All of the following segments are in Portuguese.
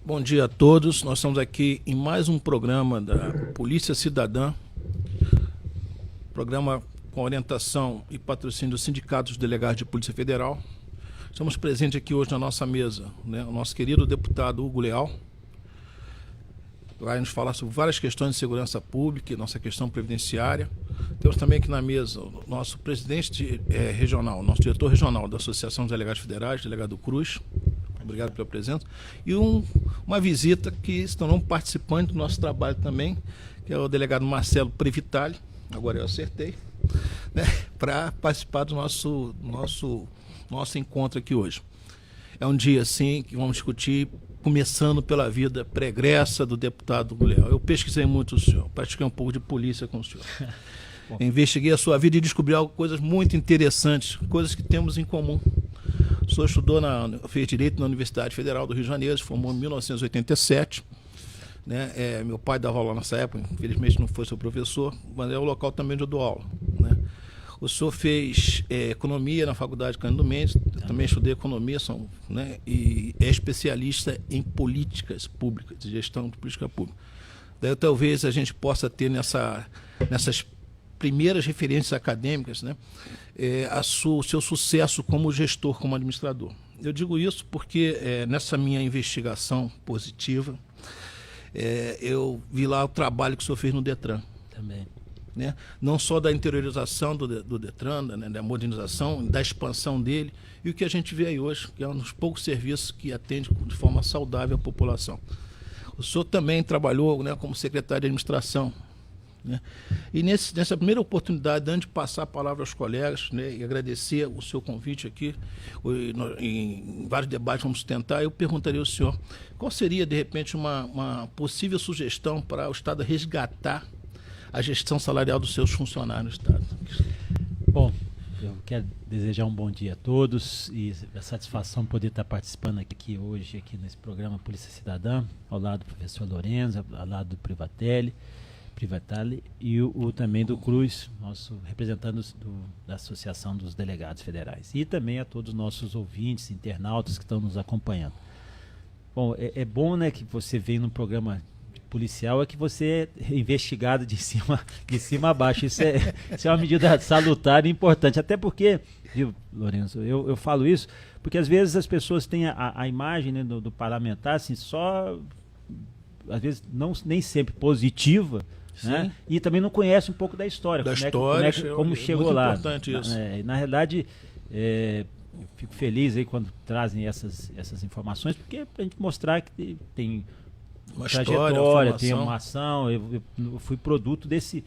Bom dia a todos. Nós estamos aqui em mais um programa da Polícia Cidadã, programa com orientação e patrocínio do Sindicato dos Delegados de Polícia Federal. Estamos presentes aqui hoje na nossa mesa, né, o nosso querido deputado Hugo Leal. Vai nos falar sobre várias questões de segurança pública e nossa questão previdenciária. Temos também aqui na mesa o nosso presidente regional, nosso diretor regional da Associação dos Delegados Federais, delegado Cruz. Obrigado pela presença. E uma visita que estão um participante do nosso trabalho também, que é o delegado Marcelo Previtali, agora eu acertei, né, para participar do nosso encontro aqui hoje. É um dia, assim, que vamos discutir, começando pela vida pregressa do deputado Hugo Leal. Eu pesquisei muito o senhor, pratiquei um pouco de polícia com o senhor. Investiguei a sua vida e descobri coisas muito interessantes, coisas que temos em comum. O senhor fez Direito na Universidade Federal do Rio de Janeiro, se formou em 1987. Né? Meu pai dava aula nessa época, infelizmente não foi seu professor, mas é o local também onde eu dou aula. Né? O senhor fez Economia na Faculdade Cândido Mendes, também estudei Economia, né? E é especialista em políticas públicas, de gestão de política pública. Daí talvez a gente possa ter nessas primeiras referências acadêmicas, né, o seu sucesso como gestor, como administrador. Eu digo isso porque nessa minha investigação positiva, eu vi lá o trabalho que o senhor fez no Detran. Também. Né? Não só da interiorização do Detran, né, da modernização, da expansão dele, e o que a gente vê aí hoje, que é um dos poucos serviços que atende de forma saudável a população. O senhor também trabalhou, né, como secretário de administração. Né? E nessa primeira oportunidade, antes de passar a palavra aos colegas, né, e agradecer o seu convite aqui, em vários debates vamos tentar, eu perguntaria ao senhor, qual seria, de repente, uma possível sugestão para o Estado resgatar a gestão salarial dos seus funcionários no Estado? Bom, eu quero desejar um bom dia a todos e a satisfação poder estar participando aqui hoje aqui nesse programa Polícia Cidadã, ao lado do professor Lorenzo, ao lado do Previtali e também do Cruz, nosso representante da Associação dos Delegados Federais. E também a todos os nossos ouvintes, internautas que estão nos acompanhando. Bom, é bom, né, que você vem num programa policial, é que você é investigado de cima a baixo. Isso é uma medida salutar e importante. Até porque, viu, Lourenço, eu falo isso porque às vezes as pessoas têm a imagem, né, do parlamentar assim, só, às vezes, nem sempre positiva. Né? E também não conhece um pouco da história, como chegou lá. Importante isso. Na realidade, eu fico feliz aí quando trazem essas informações, porque é para a gente mostrar que tem uma trajetória, tem uma ação. Eu fui produto desse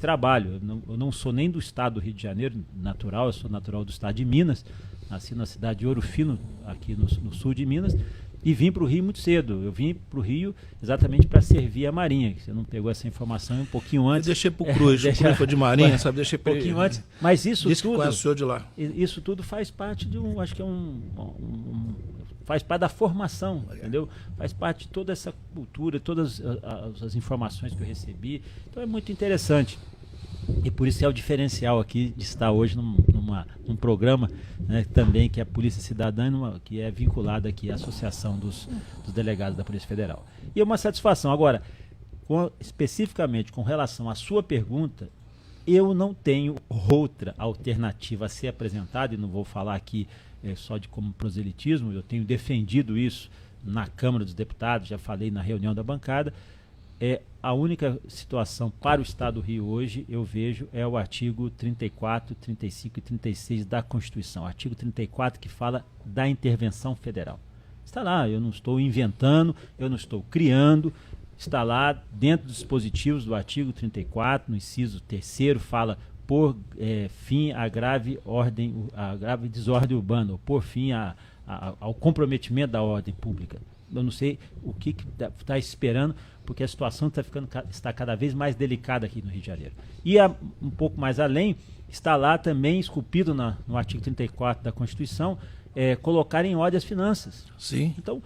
trabalho. Eu não sou nem do estado do Rio de Janeiro, natural, eu sou natural do estado de Minas, nasci na cidade de Ouro Fino, aqui no sul de Minas. E vim para o Rio muito cedo. Eu vim para o Rio exatamente para servir a Marinha. Você não pegou essa informação um pouquinho antes. Eu deixei para o Cruz, o Cruz foi de Marinha, sabe? Deixei um pouquinho antes. Mas isso disse tudo. Que conhece o senhor de lá. Isso tudo faz parte acho que faz parte da formação, entendeu? Faz parte de toda essa cultura, todas as informações que eu recebi. Então é muito interessante. E por isso é o diferencial aqui de estar hoje num programa, né, também que é a Polícia Cidadã, que é vinculada aqui à Associação dos Delegados da Polícia Federal. E é uma satisfação. Agora, especificamente com relação à sua pergunta, eu não tenho outra alternativa a ser apresentada, e não vou falar aqui só de como proselitismo, eu tenho defendido isso na Câmara dos Deputados, já falei na reunião da bancada. A única situação para o Estado do Rio hoje, eu vejo, é o artigo 34, 35 e 36 da Constituição. Artigo 34 que fala da intervenção federal. Está lá, eu não estou inventando, eu não estou criando, está lá dentro dos dispositivos do artigo 34, no inciso 3º, fala por fim à grave desordem urbana, ou por fim ao comprometimento da ordem pública. Eu não sei o que está esperando, porque a situação está cada vez mais delicada aqui no Rio de Janeiro. E um pouco mais além, está lá também esculpido no artigo 34 da Constituição, colocar em ordem as finanças. Sim. Então,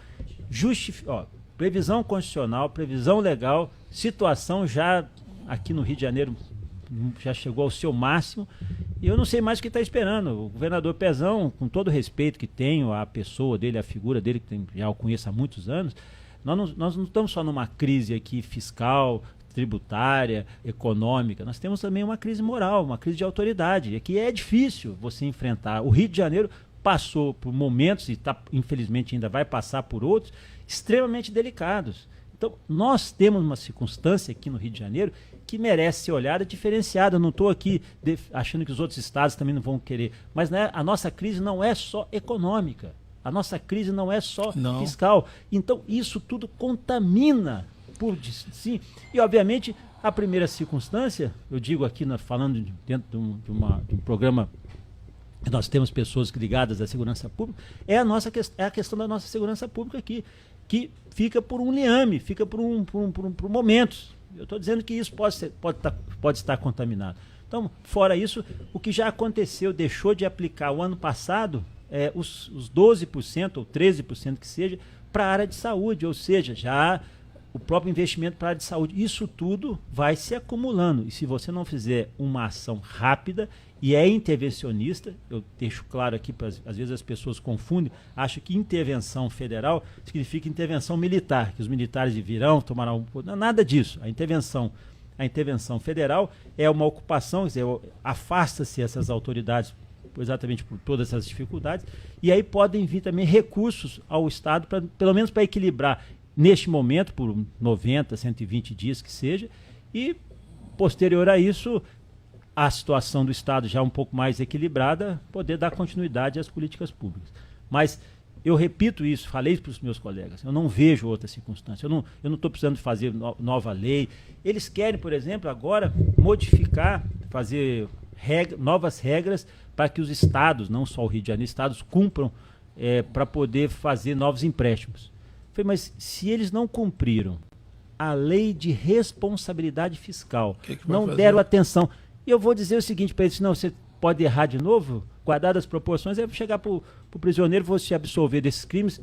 previsão constitucional, previsão legal, situação já aqui no Rio de Janeiro já chegou ao seu máximo, e eu não sei mais o que está esperando. O governador Pezão, com todo o respeito que tenho à pessoa dele, à figura dele, que já o conheço há muitos anos, nós não estamos só numa crise aqui fiscal, tributária, econômica, nós temos também uma crise moral, uma crise de autoridade, e aqui é difícil você enfrentar. O Rio de Janeiro passou por momentos, e infelizmente ainda vai passar por outros, extremamente delicados. Então, nós temos uma circunstância aqui no Rio de Janeiro que merece ser olhada diferenciada. Eu não estou aqui achando que os outros estados também não vão querer, mas né, a nossa crise não é só econômica, a nossa crise não é só fiscal. Então, isso tudo contamina sim. E, obviamente, a primeira circunstância, eu digo aqui, falando dentro de um programa que nós temos pessoas ligadas à segurança pública, é a questão da nossa segurança pública aqui, que fica por um liame, fica por momentos. Eu estou dizendo que isso pode estar contaminado. Então, fora isso, o que já aconteceu, deixou de aplicar o ano passado, os 12% ou 13% que seja, para a área de saúde, ou seja, já o próprio investimento para a área de saúde. Isso tudo vai se acumulando. E se você não fizer uma ação rápida e é intervencionista, eu deixo claro aqui, às vezes as pessoas confundem, acham que intervenção federal significa intervenção militar, que os militares virão, tomarão... Não, nada disso. A intervenção federal é uma ocupação, quer dizer, afasta-se essas autoridades exatamente por todas essas dificuldades, e aí podem vir também recursos ao Estado, pelo menos para equilibrar neste momento, por 90, 120 dias que seja, e posterior a isso, a situação do Estado já um pouco mais equilibrada, poder dar continuidade às políticas públicas. Mas eu repito isso, falei para os meus colegas, eu não vejo outra circunstância, eu não estou precisando fazer nova lei. Eles querem, por exemplo, agora modificar, fazer novas regras para que os estados, não só o Rio de Janeiro, estados cumpram para poder fazer novos empréstimos. Falei, mas se eles não cumpriram a lei de responsabilidade fiscal, que não deram atenção, e eu vou dizer o seguinte para eles, não, você pode errar de novo, guardar as proporções, é chegar para o prisioneiro, vou te absolver desses crimes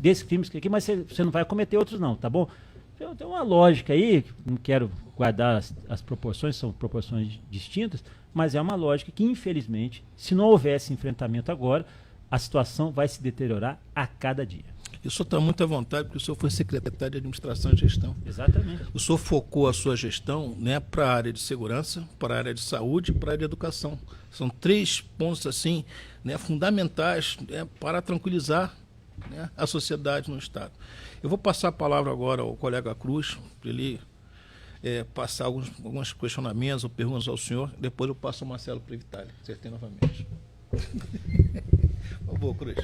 aqui, mas você não vai cometer outros não, tá bom? Então, tem uma lógica aí, não quero guardar as proporções, são proporções distintas, mas é uma lógica que, infelizmente, se não houvesse enfrentamento agora, a situação vai se deteriorar a cada dia. E o senhor está muito à vontade, porque o senhor foi secretário de Administração e Gestão. Exatamente. O senhor focou a sua gestão, né, para a área de segurança, para a área de saúde e para a área de educação. São 3 pontos assim, né, fundamentais, né, para tranquilizar, né, a sociedade no Estado. Eu vou passar a palavra agora ao colega Cruz, para ele passar alguns questionamentos ou perguntas ao senhor. Depois eu passo ao Marcelo Previtali. Acertei novamente. Por favor, Cruz.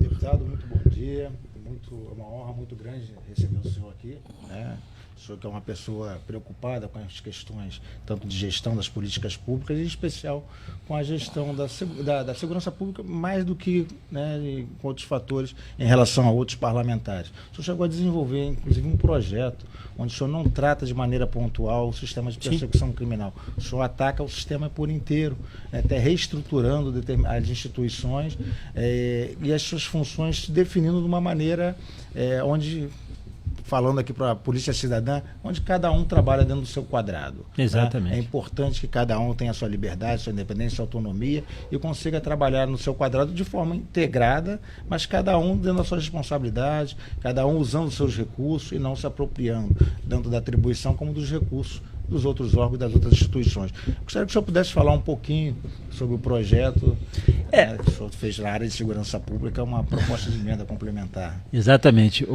Deputado, muito bom dia. É uma honra muito grande receber o senhor aqui, né? O senhor que é uma pessoa preocupada com as questões tanto de gestão das políticas públicas e em especial com a gestão da segurança pública, mais do que, né, com outros fatores em relação a outros parlamentares. O senhor chegou a desenvolver, inclusive, um projeto onde o senhor não trata de maneira pontual o sistema de persecução criminal. O senhor ataca o sistema por inteiro, né, até reestruturando as instituições e as suas funções se definindo de uma maneira onde... falando aqui para a Polícia Cidadã, onde cada um trabalha dentro do seu quadrado. Exatamente. Né? É importante que cada um tenha a sua liberdade, sua independência, sua autonomia e consiga trabalhar no seu quadrado de forma integrada, mas cada um dentro da sua responsabilidade, cada um usando os seus recursos e não se apropriando, tanto da atribuição como dos recursos dos outros órgãos e das outras instituições. Gostaria que o senhor pudesse falar um pouquinho sobre o projeto que o senhor fez na área de segurança pública, uma proposta de emenda complementar. Exatamente.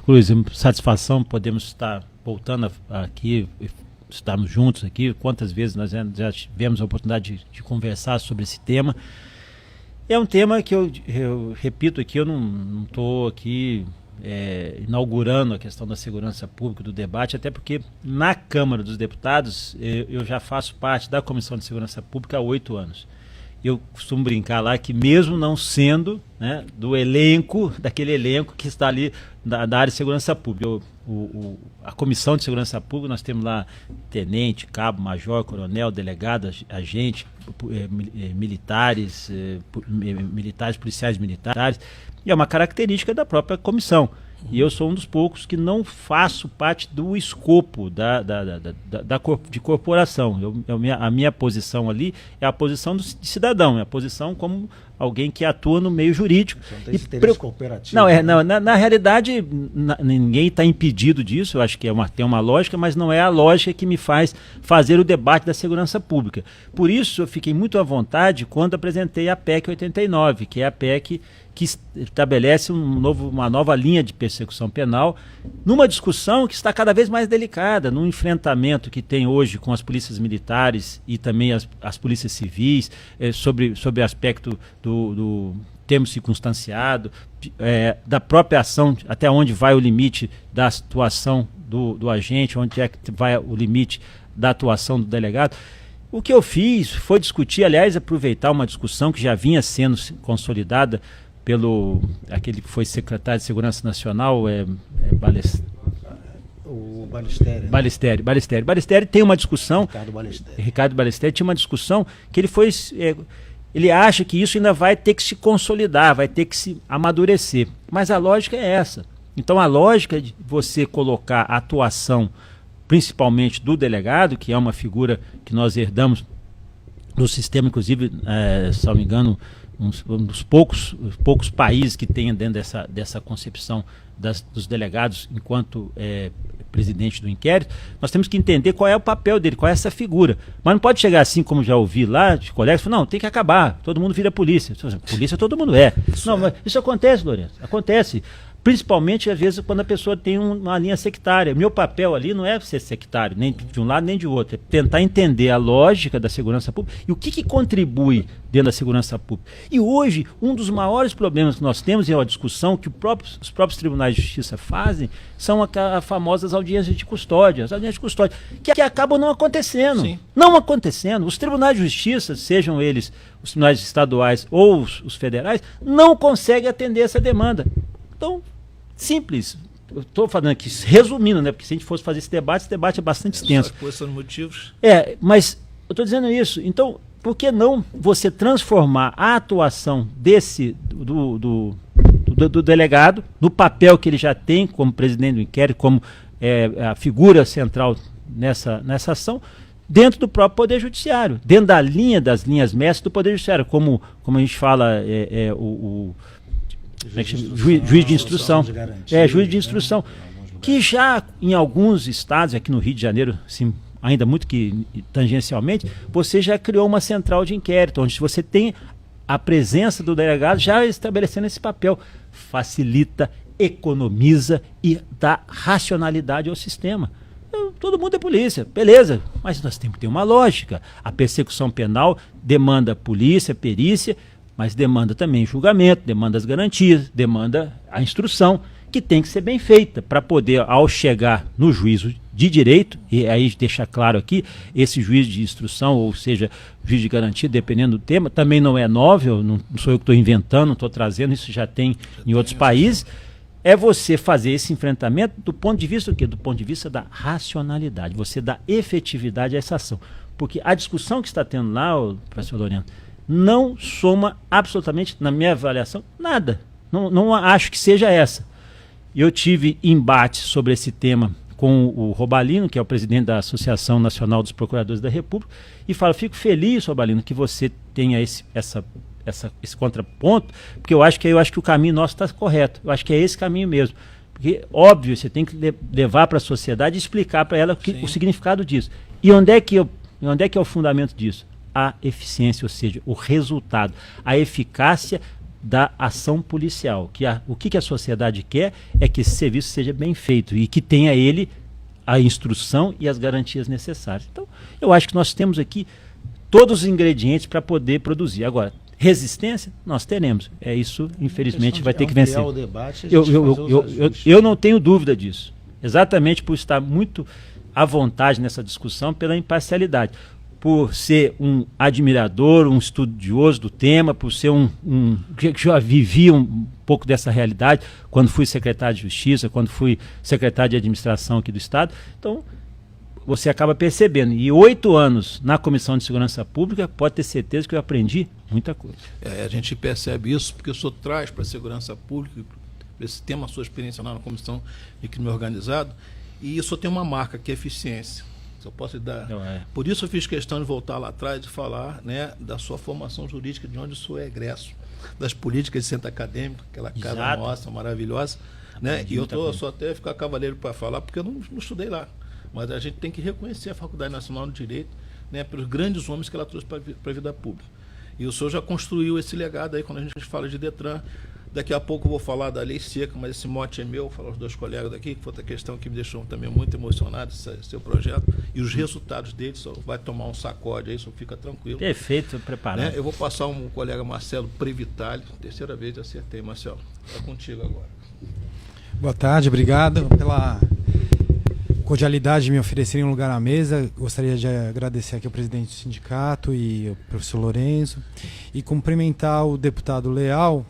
Cruz, satisfação podemos estar voltando aqui, estarmos juntos aqui. Quantas vezes nós já tivemos a oportunidade de conversar sobre esse tema. É um tema que eu repito aqui, eu não estou aqui inaugurando a questão da segurança pública, do debate, até porque na Câmara dos Deputados eu já faço parte da Comissão de Segurança Pública há 8 anos. Eu costumo brincar lá que mesmo não sendo, né, daquele elenco que está ali da área de segurança pública, a Comissão de Segurança Pública, nós temos lá tenente, cabo, major, coronel, delegado, agente, militares, policiais militares, e é uma característica da própria comissão. E eu sou um dos poucos que não faço parte do escopo de corporação. A minha posição ali é a posição de cidadão, é a posição como alguém que atua no meio jurídico. Você não tem esse interesse cooperativo. Não, na realidade, ninguém está impedido disso, eu acho que tem uma lógica, mas não é a lógica que me faz fazer o debate da segurança pública. Por isso, eu fiquei muito à vontade quando apresentei a PEC 89, que é a PEC que estabelece uma nova linha de persecução penal, numa discussão que está cada vez mais delicada, num enfrentamento que tem hoje com as polícias militares e também as polícias civis, sobre aspecto do termo circunstanciado, da própria ação, até onde vai o limite da atuação do agente, onde é que vai o limite da atuação do delegado. O que eu fiz foi discutir, aliás, aproveitar uma discussão que já vinha sendo consolidada pelo aquele que foi secretário de Segurança Nacional, O Ballesteri. Ballesteri tem uma discussão. Ricardo Ballesteri tinha uma discussão que ele acha que isso ainda vai ter que se consolidar, vai ter que se amadurecer. Mas a lógica é essa. Então a lógica de você colocar a atuação, principalmente do delegado, que é uma figura que nós herdamos do sistema, inclusive, se não me engano, um dos poucos países que tem dentro dessa concepção dos delegados enquanto presidente do inquérito, nós temos que entender qual é o papel dele, qual é essa figura. Mas não pode chegar assim, como já ouvi lá, de colegas, falar, não, tem que acabar, todo mundo vira polícia. Polícia todo mundo é. Mas isso acontece, Lourenço, acontece. Principalmente, às vezes, quando a pessoa tem uma linha sectária. Meu papel ali não é ser sectário, nem de um lado nem de outro. É tentar entender a lógica da segurança pública e o que contribui dentro da segurança pública. E hoje, um dos maiores problemas que nós temos, e é uma discussão que os próprios tribunais de justiça fazem, são as famosas audiências de custódia. As audiências de custódia, que acabam não acontecendo. Sim. Não acontecendo. Os tribunais de justiça, sejam eles os tribunais estaduais ou os federais, não conseguem atender essa demanda. Então, simples. Eu estou falando aqui, resumindo, né? Porque se a gente fosse fazer esse debate é bastante extenso. São motivos. Mas eu estou dizendo isso. Então, por que não você transformar a atuação do delegado, no papel que ele já tem como presidente do inquérito, como a figura central nessa ação, dentro do próprio Poder Judiciário, dentro das linhas mestras do Poder Judiciário, como a gente fala, juiz de instrução. Juiz de instrução. Que já em alguns estados, aqui no Rio de Janeiro, sim, ainda muito que tangencialmente, você já criou uma central de inquérito, onde você tem a presença do delegado já estabelecendo esse papel. Facilita, economiza e dá racionalidade ao sistema. Todo mundo é polícia, beleza, mas nós temos que ter uma lógica. A persecução penal demanda polícia, perícia, mas demanda também julgamento, demanda as garantias, demanda a instrução, que tem que ser bem feita para poder, ao chegar no juízo de direito, e aí deixar claro aqui, esse juiz de instrução, ou seja, juiz de garantia, dependendo do tema, também não é novel, não sou eu que estou inventando, não estou trazendo, isso já tem em outros países, é você fazer esse enfrentamento do ponto de vista do quê? Do ponto de vista da racionalidade, você dá efetividade a essa ação. Porque a discussão que está tendo lá, professor Loriano, não soma absolutamente, na minha avaliação, nada. Não acho que seja essa. Eu tive embate sobre esse tema com o Robalino, que é o presidente da Associação Nacional dos Procuradores da República, e falo, fico feliz, Robalino, que você tenha esse contraponto, porque eu acho que o caminho nosso está correto. Eu acho que é esse caminho mesmo. Porque, óbvio, você tem que levar para a sociedade e explicar para ela o significado disso. E onde é que é o fundamento disso? A eficiência, ou seja, o resultado, a eficácia da ação policial. O que a sociedade quer é que esse serviço seja bem feito e que tenha ele a instrução e as garantias necessárias. Então, eu acho que nós temos aqui todos os ingredientes para poder produzir. Agora, resistência, nós teremos. Isso, infelizmente, vai ter que vencer. O debate, eu não tenho dúvida disso. Exatamente por estar muito à vontade nessa discussão, pela imparcialidade. Por ser um admirador, um estudioso do tema, por ser que já vivi um pouco dessa realidade, quando fui secretário de Justiça, quando fui secretário de Administração aqui do Estado. Então, você acaba percebendo. E 8 anos na Comissão de Segurança Pública, pode ter certeza que eu aprendi muita coisa. A gente percebe isso porque o senhor traz para a segurança pública, para esse tema, a sua experiência lá na Comissão de Crime Organizado, e isso tem uma marca, que é eficiência. Só posso lhe dar. Não é. Por isso eu fiz questão de voltar lá atrás e falar, né, da sua formação jurídica, de onde o senhor é egresso, das políticas de centro acadêmico, aquela casa Exato. nossa, maravilhosa. Né? Aprendi E eu muita tô coisa. só até ficar cavaleiro para falar, porque eu não estudei lá. Mas a gente tem que reconhecer a Faculdade Nacional de Direito, né, pelos grandes homens que ela trouxe para a vida pública. E o senhor já construiu esse legado aí, quando a gente fala de Detran. Daqui a pouco eu vou falar da lei seca, mas esse mote é meu, vou falar aos dois colegas daqui, que foi outra questão que me deixou também muito emocionado, esse seu projeto. E os resultados dele, só vai tomar um sacode aí, só fica tranquilo. Perfeito, preparado. Né? Eu vou passar um colega Marcelo Previtali, terceira vez eu acertei, Marcelo. Está contigo agora. Boa tarde, obrigado pela cordialidade de me oferecerem um lugar na mesa. Gostaria de agradecer aqui ao presidente do sindicato e ao professor Lourenço e cumprimentar o deputado Leal,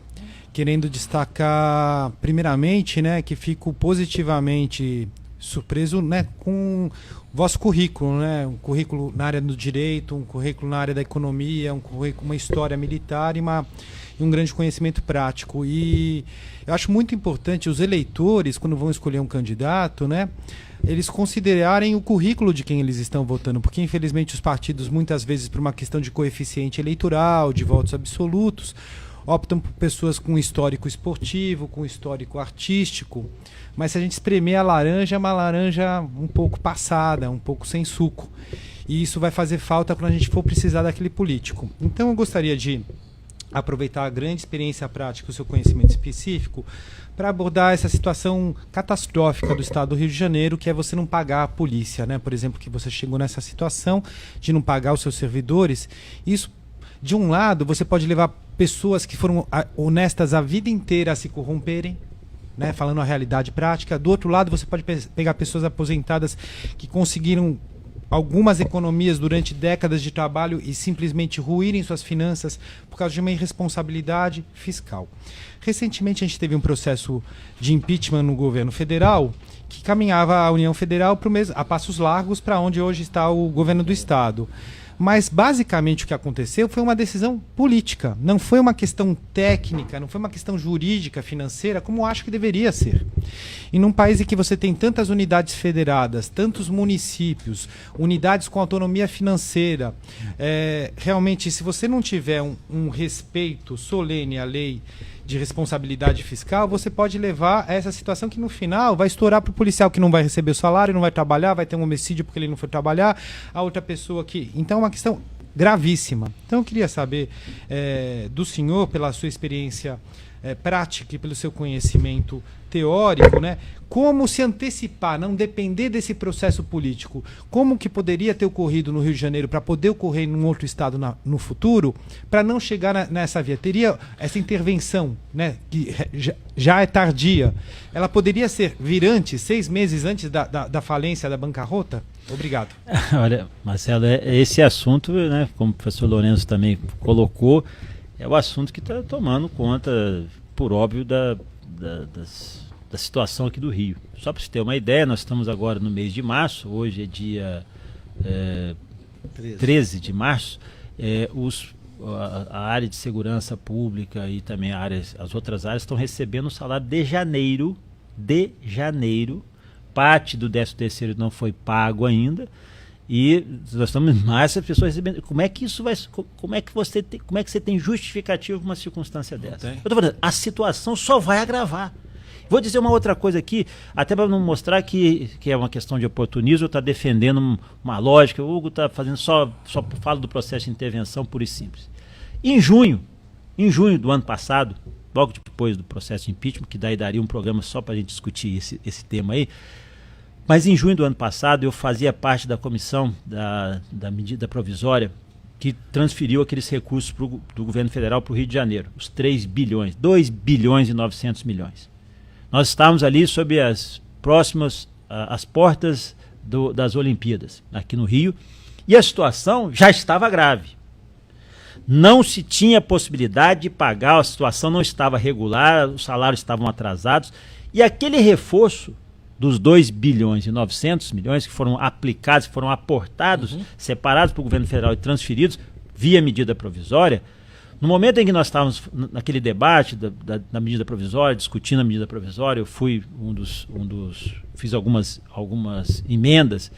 querendo destacar primeiramente, né, que fico positivamente surpreso, né, com o vosso currículo, né, um currículo na área do direito, um currículo na área da economia, um currículo, uma história militar e um grande conhecimento prático. E eu acho muito importante os eleitores, quando vão escolher um candidato, né, eles considerarem o currículo de quem eles estão votando, porque infelizmente os partidos, muitas vezes por uma questão de coeficiente eleitoral, de votos absolutos, optam por pessoas com histórico esportivo, com histórico artístico, mas se a gente espremer a laranja, é uma laranja um pouco passada, um pouco sem suco. E isso vai fazer falta quando a gente for precisar daquele político. Então eu gostaria de aproveitar a grande experiência prática, o seu conhecimento específico, para abordar essa situação catastrófica do estado do Rio de Janeiro, que é você não pagar a polícia, né? Por exemplo, que você chegou nessa situação de não pagar os seus servidores. Isso, de um lado, você pode levar pessoas que foram honestas a vida inteira a se corromperem, né? Falando a realidade prática. Do outro lado, você pode pegar pessoas aposentadas que conseguiram algumas economias durante décadas de trabalho e simplesmente ruírem suas finanças por causa de uma irresponsabilidade fiscal. Recentemente a gente teve um processo de impeachment no governo federal que caminhava a União Federal a passos largos para onde hoje está o governo do estado. Mas, basicamente, o que aconteceu foi uma decisão política. Não foi uma questão técnica, não foi uma questão jurídica, financeira, como eu acho que deveria ser. E num país em que você tem tantas unidades federadas, tantos municípios, unidades com autonomia financeira, realmente, se você não tiver um respeito solene à lei de responsabilidade fiscal, você pode levar a essa situação que no final vai estourar para o policial que não vai receber o salário, não vai trabalhar, vai ter um homicídio porque ele não foi trabalhar, a outra pessoa que... Então é uma questão gravíssima. Então eu queria saber do senhor, pela sua experiência prática e pelo seu conhecimento teórico, né, como se antecipar, não depender desse processo político, como que poderia ter ocorrido no Rio de Janeiro para poder ocorrer em um outro estado no futuro, para não chegar nessa via. Teria essa intervenção, né, que já é tardia, ela poderia ser vir antes, 6 meses antes da falência, da bancarrota? Obrigado. Olha, Marcelo, esse assunto, né, como o professor Lourenço também colocou, é o assunto que está tomando conta, por óbvio, da situação aqui do Rio. Só para você ter uma ideia, nós estamos agora no mês de março, hoje é dia 13 de março, a área de segurança pública e também as outras áreas estão recebendo o salário de janeiro, parte do 13º não foi pago ainda, e nós estamos mais as pessoas recebendo. Como é que isso vai? Como é que você tem justificativa para uma circunstância dessa? Eu estou falando, a situação só vai agravar. Vou dizer uma outra coisa aqui, até para não mostrar que é uma questão de oportunismo, está defendendo uma lógica. O Hugo está fazendo só fala do processo de intervenção pura e simples. Em junho do ano passado, logo depois do processo de impeachment, que daí daria um programa só para a gente discutir esse tema aí. Mas em junho do ano passado eu fazia parte da comissão da medida provisória que transferiu aqueles recursos do governo federal para o Rio de Janeiro, os 3 bilhões, 2 bilhões e 900 milhões. Nós estávamos ali sob as portas das Olimpíadas, aqui no Rio, e a situação já estava grave. Não se tinha possibilidade de pagar, a situação não estava regular, os salários estavam atrasados, e aquele reforço dos 2 bilhões e 900 milhões que foram aplicados, que foram aportados, separados para o governo federal e transferidos via medida provisória, no momento em que nós estávamos naquele debate da medida provisória, discutindo a medida provisória, eu fui fiz algumas emendas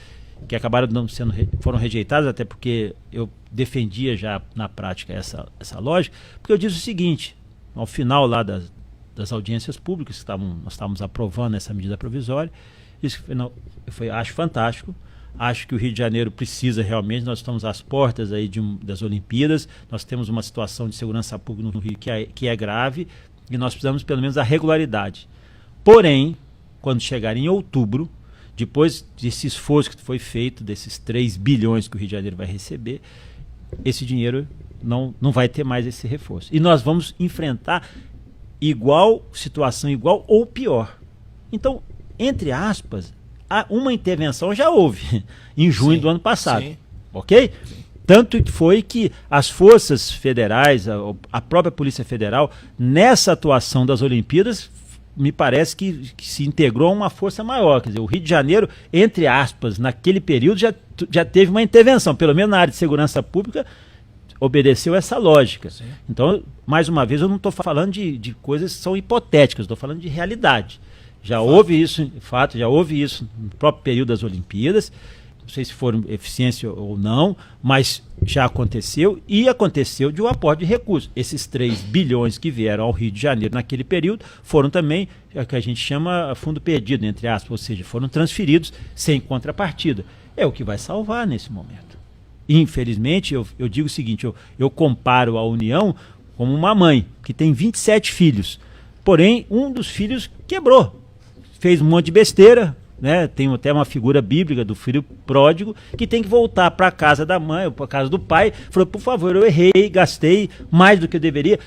que acabaram não sendo, foram rejeitadas, até porque eu defendia já na prática essa lógica, porque eu disse o seguinte, ao final lá das audiências públicas, nós estávamos aprovando essa medida provisória, isso acho fantástico, acho que o Rio de Janeiro precisa realmente, nós estamos às portas aí das Olimpíadas, nós temos uma situação de segurança pública no Rio que é grave, e nós precisamos pelo menos da regularidade. Porém, quando chegar em outubro, depois desse esforço que foi feito, desses 3 bilhões que o Rio de Janeiro vai receber, esse dinheiro não vai ter mais esse reforço. E nós vamos enfrentar situação igual ou pior. Então, entre aspas, uma intervenção já houve em junho do ano passado. Sim. Ok? Sim. Tanto foi que as forças federais, a própria Polícia Federal, nessa atuação das Olimpíadas, me parece que se integrou a uma força maior. Quer dizer, o Rio de Janeiro, entre aspas, naquele período já teve uma intervenção, pelo menos na área de segurança pública, obedeceu essa lógica. Sim. Então, mais uma vez, eu não estou falando de coisas que são hipotéticas, estou falando de realidade. Houve isso no próprio período das Olimpíadas, não sei se foram eficiência ou não, mas já aconteceu, e aconteceu de um aporte de recursos. Esses 3 bilhões que vieram ao Rio de Janeiro naquele período foram também o que a gente chama fundo perdido, entre aspas, ou seja, foram transferidos sem contrapartida. É o que vai salvar nesse momento. Infelizmente, eu digo o seguinte, eu comparo a União como uma mãe que tem 27 filhos, porém um dos filhos quebrou, fez um monte de besteira, né? Tem até uma figura bíblica do filho pródigo que tem que voltar para a casa da mãe ou para a casa do pai, falou, por favor, eu errei, gastei mais do que eu deveria.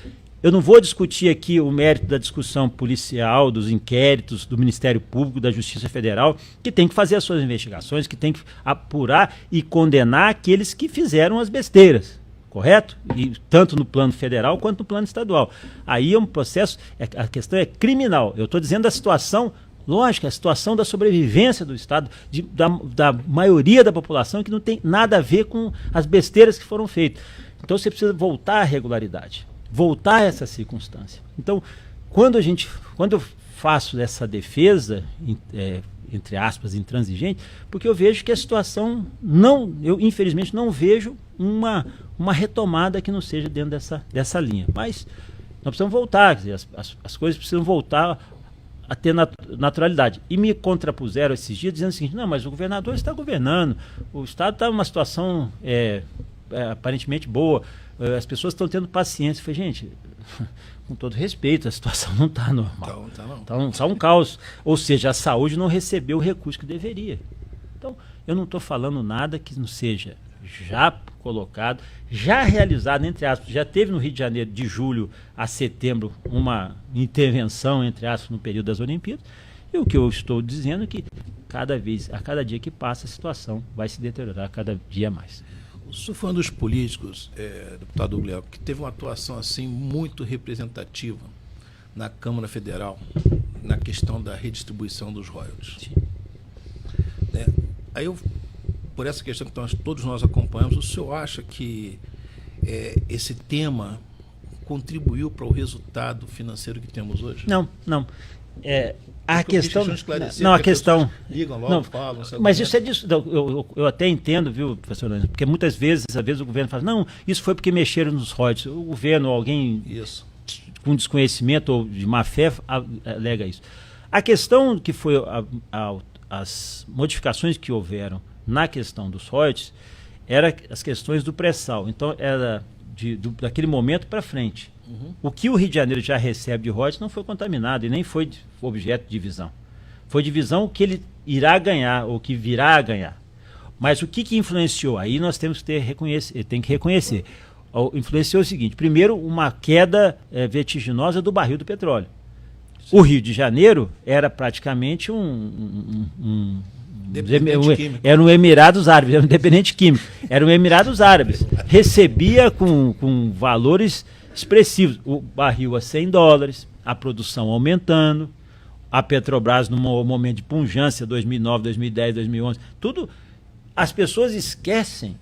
Eu não vou discutir aqui o mérito da discussão policial, dos inquéritos, do Ministério Público, da Justiça Federal, que tem que fazer as suas investigações, que tem que apurar e condenar aqueles que fizeram as besteiras, correto? E tanto no plano federal quanto no plano estadual. Aí é um processo, a questão é criminal. Eu estou dizendo da situação, lógico, a situação da sobrevivência do Estado, da maioria da população, que não tem nada a ver com as besteiras que foram feitas. Então você precisa voltar à regularidade, voltar a essa circunstância. Então, quando eu faço essa defesa, entre aspas, intransigente, porque eu vejo que a situação eu infelizmente não vejo uma retomada que não seja dentro dessa linha. Mas nós precisamos voltar, quer dizer, as coisas precisam voltar a ter naturalidade. E me contrapuseram esses dias dizendo o seguinte, não, mas o governador está governando, o Estado está numa situação aparentemente boa, as pessoas estão tendo paciência. Eu falei, gente, com todo respeito, a situação não está normal. Está um caos. Ou seja, a saúde não recebeu o recurso que deveria. Então, eu não estou falando nada que não seja já colocado, já realizado, entre aspas, já teve no Rio de Janeiro de julho a setembro uma intervenção, entre aspas, no período das Olimpíadas, e o que eu estou dizendo é que a cada dia que passa a situação vai se deteriorar cada dia mais. O senhor foi um dos políticos, deputado Gleo, que teve uma atuação assim muito representativa na Câmara Federal, na questão da redistribuição dos royalties. Sim. Aí por essa questão que todos nós acompanhamos, o senhor acha que esse tema contribuiu para o resultado financeiro que temos hoje? Não. A questão. Não, a questão. Ligam logo, falam. Mas isso é disso. Eu até entendo, viu, professor Lourenço? Porque muitas vezes o governo fala, não, isso foi porque mexeram nos royalties. O governo, alguém com desconhecimento ou de má fé, alega isso. A questão que foi as modificações que houveram na questão dos royalties eram as questões do pré-sal. Então, era daquele momento para frente. Uhum. O que o Rio de Janeiro já recebe de royalties não foi contaminado e nem foi objeto de divisão. Foi divisão que ele irá ganhar ou que virá a ganhar. Mas o que influenciou? Aí nós temos que reconhecer. Influenciou o seguinte: primeiro, uma queda vertiginosa do barril do petróleo. Sim. O Rio de Janeiro era praticamente era um Emirados Árabes, era um independente químico, era um Emirados Árabes, recebia com valores expressivos, o barril a $100, a produção aumentando, a Petrobras num momento de pujança, 2009, 2010, 2011, tudo, as pessoas esquecem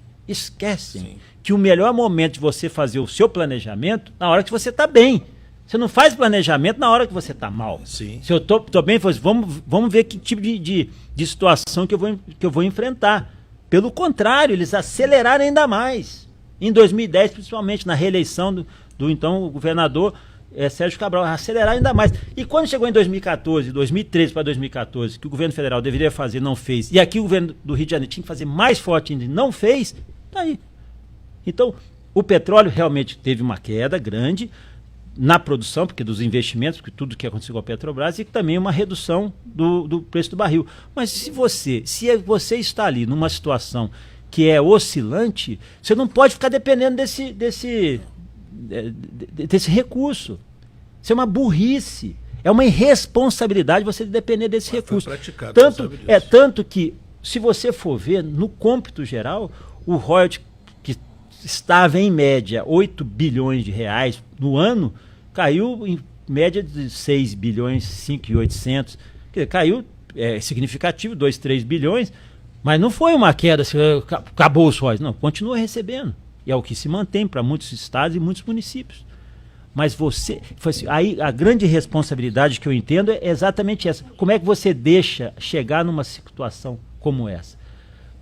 Sim. que o melhor momento de você fazer o seu planejamento na hora que você está bem. Você não faz planejamento na hora que você está mal. Sim. Se eu estou bem, vamos ver que tipo de situação que eu vou enfrentar. Pelo contrário, eles aceleraram ainda mais. Em 2010, principalmente na reeleição do então governador Sérgio Cabral, acelerar ainda mais. E quando chegou em 2014, 2013 para 2014, que o governo federal deveria fazer, não fez, e aqui o governo do Rio de Janeiro tinha que fazer mais forte ainda, não fez, tá aí. Então, o petróleo realmente teve uma queda grande na produção, porque dos investimentos, porque tudo que aconteceu com a Petrobras, e também uma redução do preço do barril. Mas se você está ali numa situação que é oscilante, você não pode ficar dependendo desse recurso. Isso é uma burrice. É uma irresponsabilidade você depender desse recurso. Tanto que, se você for ver, no cômputo geral, o royalty, que estava em média 8 bilhões de reais no ano, caiu em média de 6 bilhões, 5.800. Caiu significativo, 2, 3 bilhões, mas não foi uma queda, assim, acabou os royalties. Não, continua recebendo. E é o que se mantém para muitos estados e muitos municípios. Mas aí a grande responsabilidade que eu entendo é exatamente essa. Como é que você deixa chegar numa situação como essa?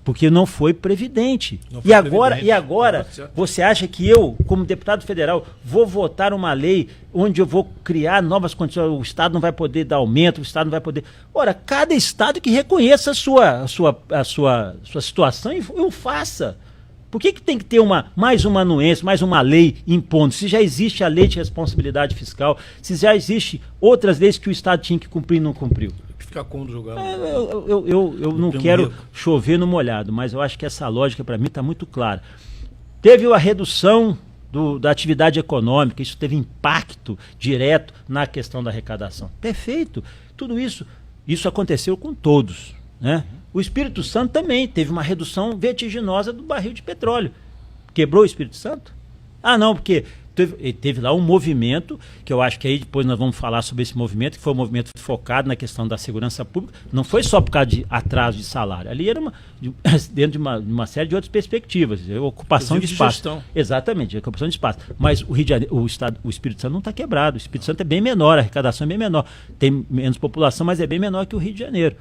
Porque não foi previdente. E agora você acha que eu, como deputado federal, vou votar uma lei onde eu vou criar novas condições, o Estado não vai poder dar aumento, o Estado não vai poder... Ora, cada Estado que reconheça a sua situação e o faça. Por que tem que ter mais uma anuência, mais uma lei impondo? Se já existe a lei de responsabilidade fiscal, se já existe outras leis que o Estado tinha que cumprir e não cumpriu. Ficar cômodo jogar. Eu não quero chover no molhado, mas eu acho que essa lógica para mim está muito clara. Teve a redução da atividade econômica, isso teve impacto direto na questão da arrecadação. Perfeito. Tudo isso aconteceu com todos, né? O Espírito Santo também teve uma redução vertiginosa do barril de petróleo. Quebrou o Espírito Santo? Ah, não, porque teve lá um movimento, que eu acho que aí depois nós vamos falar sobre esse movimento, que foi um movimento focado na questão da segurança pública. Não foi só por causa de atraso de salário. Ali era dentro de uma série de outras perspectivas. Ocupação de espaço. Gestão. Exatamente, ocupação de espaço. Mas o Espírito Santo não está quebrado. O Espírito Santo é bem menor, a arrecadação é bem menor. Tem menos população, mas é bem menor que o Rio de Janeiro.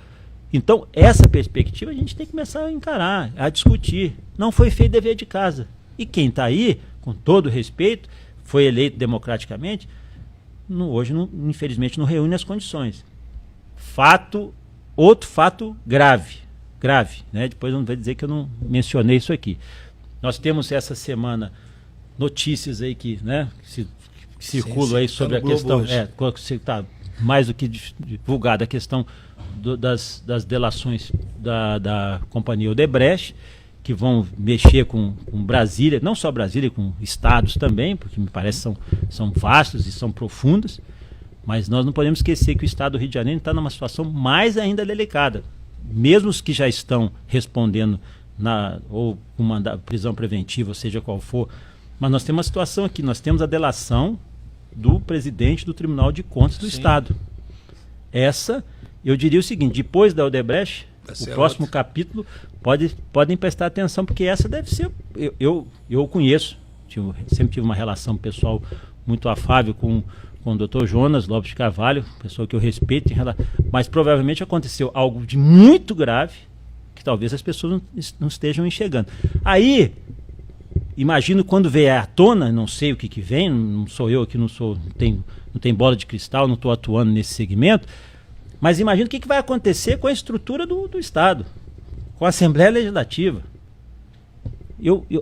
Então, essa perspectiva a gente tem que começar a encarar, a discutir. Não foi feito dever de casa. E quem está aí, com todo respeito, foi eleito democraticamente, hoje, infelizmente, não reúne as condições. Outro fato grave, né? Depois não vai dizer que eu não mencionei isso aqui. Nós temos essa semana notícias aí que circulam aí sobre a questão, está mais do que divulgada a questão das delações da companhia Odebrecht, que vão mexer com Brasília, não só Brasília, com estados também, porque me parece são vastos e são profundas, mas nós não podemos esquecer que o estado do Rio de Janeiro está numa situação mais ainda delicada. Mesmo os que já estão respondendo ou com prisão preventiva, ou seja qual for, mas nós temos uma situação aqui, nós temos a delação do presidente do Tribunal de Contas do Estado. Essa, eu diria o seguinte, depois da Odebrecht, o próximo capítulo, podem prestar atenção, porque essa deve ser... Eu conheço, sempre tive uma relação pessoal muito afável com o Dr. Jonas Lopes de Carvalho, pessoa que eu respeito, mas provavelmente aconteceu algo de muito grave, que talvez as pessoas não estejam enxergando. Aí, imagino quando vier à tona, não sei o que vem, não sou eu que não tenho bola de cristal, não estou atuando nesse segmento, mas imagina o que vai acontecer com a estrutura do Estado, com a Assembleia Legislativa.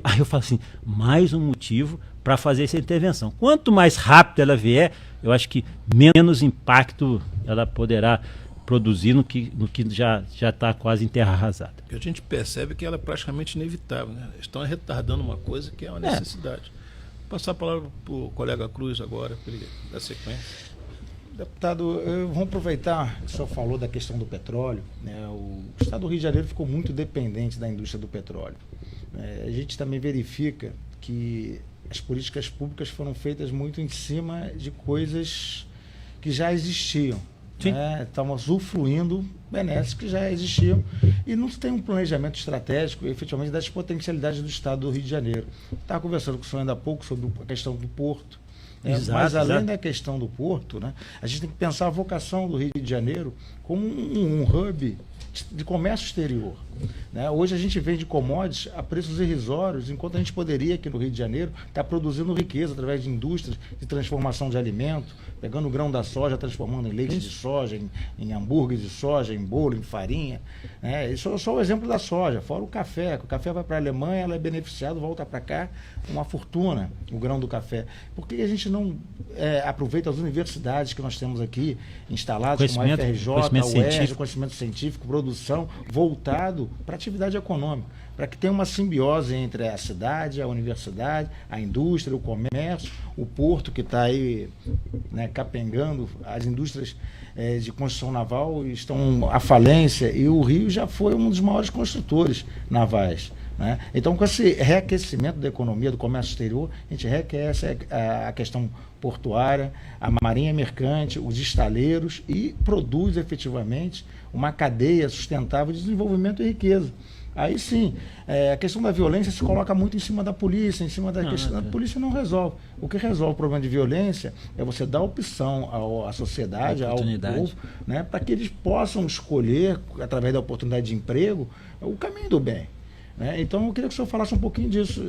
Aí eu falo assim, mais um motivo para fazer essa intervenção. Quanto mais rápido ela vier, eu acho que menos impacto ela poderá produzir no que já está quase em terra arrasada. A gente percebe que ela é praticamente inevitável, né? Estão retardando uma coisa que é uma necessidade. Vou passar a palavra para o colega Cruz agora, para ele dar sequência. Deputado, vamos aproveitar que o senhor falou da questão do petróleo, né? O estado do Rio de Janeiro ficou muito dependente da indústria do petróleo. A gente também verifica que as políticas públicas foram feitas muito em cima de coisas que já existiam. Estavam usufruindo benesses que já existiam e não tem um planejamento estratégico, efetivamente, das potencialidades do estado do Rio de Janeiro. Estava conversando com o senhor ainda há pouco sobre a questão do porto. Mas além da questão do porto, né, a gente tem que pensar a vocação do Rio de Janeiro como um hub de comércio exterior. né? Hoje a gente vende commodities a preços irrisórios, enquanto a gente poderia, aqui no Rio de Janeiro, estar produzindo riqueza através de indústrias de transformação de alimento, pegando o grão da soja, transformando em leite de soja, em hambúrguer de soja, em bolo, em farinha. Né? Isso é só o exemplo da soja, fora o café. O café vai para a Alemanha, ela é beneficiada, volta para cá, uma fortuna, o grão do café. Por que a gente não aproveita as universidades que nós temos aqui, instaladas como a FRJ, a UERJ, conhecimento científico, produção, voltado para a atividade econômica, para que tenha uma simbiose entre a cidade, a universidade, a indústria, o comércio, o porto que está aí, né, capengando, as indústrias de construção naval estão à falência e o Rio já foi um dos maiores construtores navais. Né? Então, com esse reaquecimento da economia, do comércio exterior, a gente reaquece a questão portuária, a marinha mercante, os estaleiros e produz efetivamente uma cadeia sustentável de desenvolvimento e riqueza. Aí sim, a questão da violência se coloca muito em cima da polícia, em cima da questão. A polícia não resolve. O que resolve o problema de violência é você dar opção à sociedade, ao povo, né, para que eles possam escolher, através da oportunidade de emprego, o caminho do bem. Então, eu queria que o senhor falasse um pouquinho disso,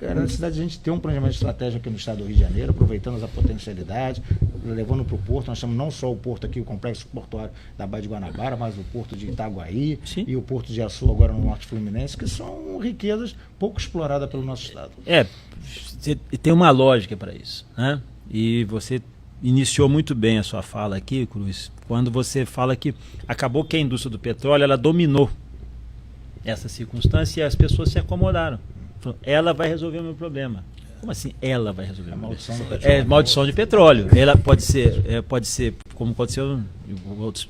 a necessidade de a gente ter um planejamento estratégico aqui no estado do Rio de Janeiro, aproveitando essa potencialidade, levando para o porto. Nós temos não só o porto aqui, o complexo portuário da Baía de Guanabara, mas o porto de Itaguaí. Sim. E o porto de Açu, agora no Norte Fluminense, que são riquezas pouco exploradas pelo nosso estado. Tem uma lógica para isso, né? E você iniciou muito bem a sua fala aqui, Cruz, quando você fala que acabou que a indústria do petróleo, ela dominou essa circunstância e as pessoas se acomodaram. Ela vai resolver o meu problema. Como assim ela vai resolver o meu problema? Maldição de petróleo. Ela pode ser como aconteceu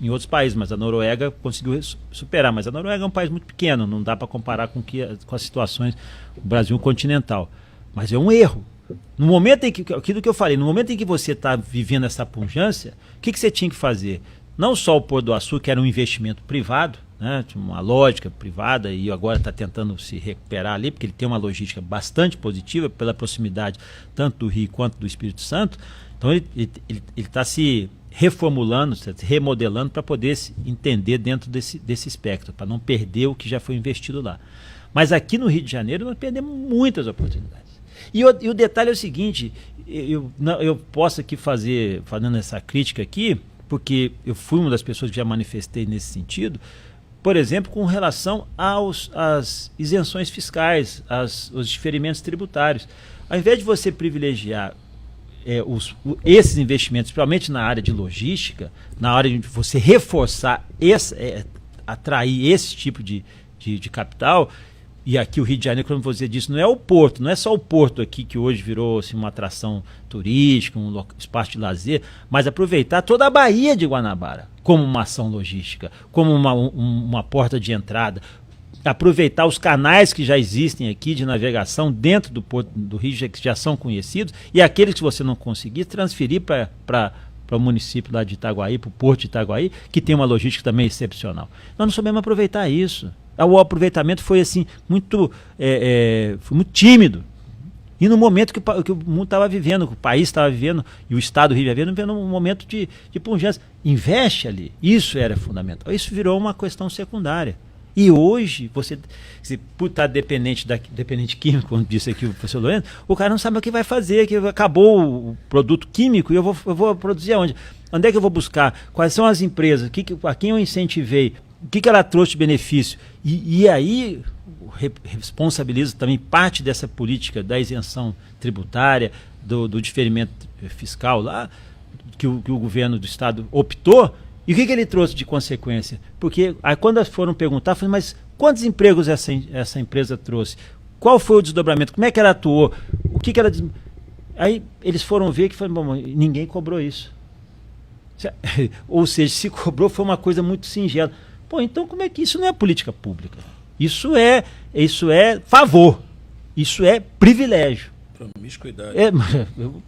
em outros países, mas a Noruega conseguiu superar. Mas a Noruega é um país muito pequeno, não dá para comparar com as situações do Brasil continental. Mas é um erro. No momento em que, aquilo que eu falei, no momento em que você está vivendo essa pujança, o que você tinha que fazer? Não só o Porto do Açu, que era um investimento privado, né, tinha uma lógica privada e agora está tentando se recuperar ali, porque ele tem uma logística bastante positiva pela proximidade tanto do Rio quanto do Espírito Santo. Então ele está se reformulando, se remodelando para poder se entender dentro desse espectro, para não perder o que já foi investido lá. Mas aqui no Rio de Janeiro nós perdemos muitas oportunidades. E o detalhe é o seguinte, eu posso aqui fazendo essa crítica aqui, porque eu fui uma das pessoas que já manifestei nesse sentido, por exemplo, com relação às isenções fiscais, os diferimentos tributários. Ao invés de você privilegiar esses investimentos, principalmente na área de logística, na hora de você reforçar, atrair esse tipo de capital, e aqui o Rio de Janeiro, como você disse, não é o porto, não é só o porto aqui que hoje virou assim, uma atração turística, um espaço de lazer, mas aproveitar toda a Baía de Guanabara como uma ação logística, como uma porta de entrada, aproveitar os canais que já existem aqui de navegação dentro do Porto do Rio, que já são conhecidos, e aqueles que você não conseguir, transferir para o município lá de Itaguaí, para o Porto de Itaguaí, que tem uma logística também excepcional. Nós não soubemos aproveitar isso. O aproveitamento foi assim muito tímido. E no momento que o mundo estava vivendo, que o país estava vivendo, e o Estado do Rio estava vivendo um momento de pujança. Investe ali. Isso era fundamental. Isso virou uma questão secundária. E hoje, você por estar dependente químico, como disse aqui o professor Lourenço, o cara não sabe o que vai fazer, que acabou o produto químico e eu vou produzir aonde? Onde é que eu vou buscar? Quais são as empresas? A quem eu incentivei? O que ela trouxe de benefício? E aí responsabiliza também parte dessa política da isenção tributária, do diferimento fiscal lá, que o governo do Estado optou. E o que ele trouxe de consequência? Porque aí quando foram perguntar, falei, mas quantos empregos essa empresa trouxe? Qual foi o desdobramento? Como é que ela atuou? O que ela... Aí eles foram ver que ninguém cobrou isso. Ou seja, se cobrou foi uma coisa muito singela. Então como é que isso não é política pública? Isso é favor. Isso é privilégio. Promiscuidade.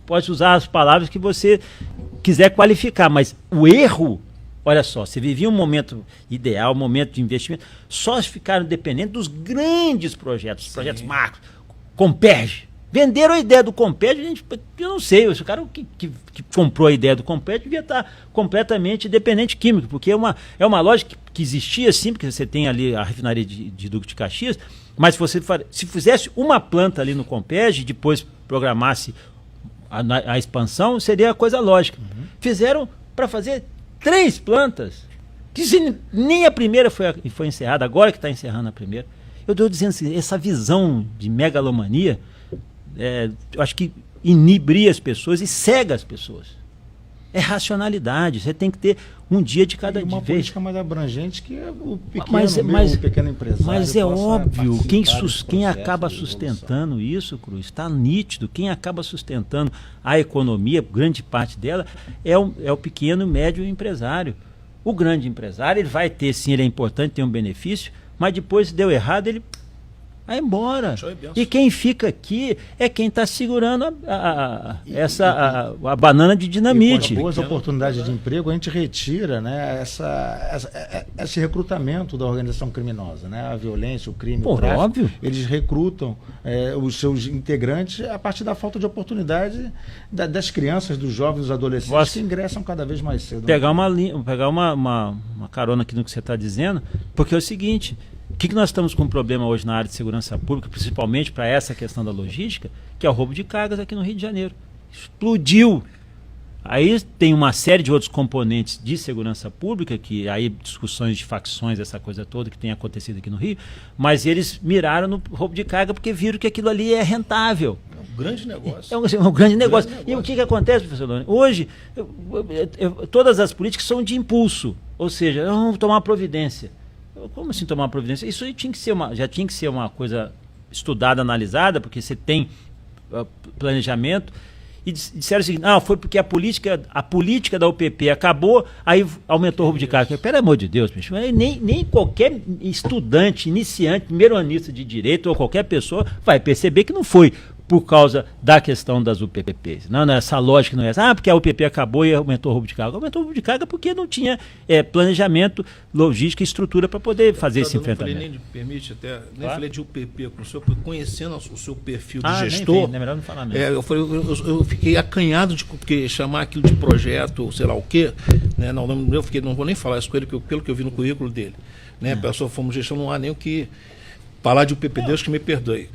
Pode usar as palavras que você quiser qualificar, mas o erro, olha só, você vivia um momento ideal, um momento de investimento, só ficaram dependendo dos grandes projetos macros, Comperj, Venderam a ideia do Compete, eu não sei, o cara que comprou a ideia do Compete devia estar completamente dependente químico, porque é uma lógica que existia sim, porque você tem ali a refinaria de Duque de Caxias, mas se fizesse uma planta ali no Compete e depois programasse a expansão, seria a coisa lógica. Fizeram para fazer 3 plantas, que nem a primeira foi encerrada, agora que está encerrando a primeira. Eu estou dizendo assim, essa visão de megalomania, eu acho que inibria as pessoas e cega as pessoas. É racionalidade, você tem que ter um dia de cada vez. Uma política mais abrangente que é o pequeno empresário. Mas é óbvio, quem acaba sustentando isso, Cruz, está nítido, quem acaba sustentando a economia, grande parte dela, é o pequeno e médio empresário. O grande empresário, ele vai ter, sim, ele é importante, tem um benefício, mas depois, se deu errado, ele vai embora. E quem fica aqui é quem está segurando a banana de dinamite. E com as boas oportunidades de emprego, a gente retira, né, esse recrutamento da organização criminosa, né, a violência, o crime, o tráfico. Óbvio. Eles recrutam os seus integrantes a partir da falta de oportunidade das crianças, dos jovens, dos adolescentes que ingressam cada vez mais cedo. Pegar uma carona aqui no que você está dizendo, porque é o seguinte... O que nós estamos com um problema hoje na área de segurança pública, principalmente para essa questão da logística, que é o roubo de cargas aqui no Rio de Janeiro. Explodiu. Aí tem uma série de outros componentes de segurança pública, que aí discussões de facções, essa coisa toda que tem acontecido aqui no Rio, mas eles miraram no roubo de carga porque viram que aquilo ali é rentável. É um grande negócio. É um grande negócio. E o que acontece, professor Lone? Hoje, todas as políticas são de impulso, ou seja, vamos tomar uma providência. Como assim tomar uma providência? Isso aí já tinha que ser uma coisa estudada, analisada, porque você tem planejamento. E disseram o seguinte, foi porque a política da UPP acabou, aí aumentou o roubo de carga. Pelo amor de Deus, bicho, nem qualquer estudante, iniciante, primeiro-anista de direito ou qualquer pessoa vai perceber que não foi por causa da questão das UPPs. Não, essa lógica não é essa. Porque a UPP acabou e aumentou o roubo de carga. Aumentou o roubo de carga porque não tinha planejamento, logística e estrutura para poder fazer esse enfrentamento. Nem permite até, nem falei de UPP com o senhor, conhecendo o seu perfil de gestor. Nem é melhor não falar mesmo. Eu fiquei acanhado de chamar aquilo de projeto, ou sei lá o quê. Né? Não vou nem falar isso com ele, pelo que eu vi no currículo dele. Né? A pessoa fomos gestão, não há nem o que falar de UPP, Deus que me perdoe.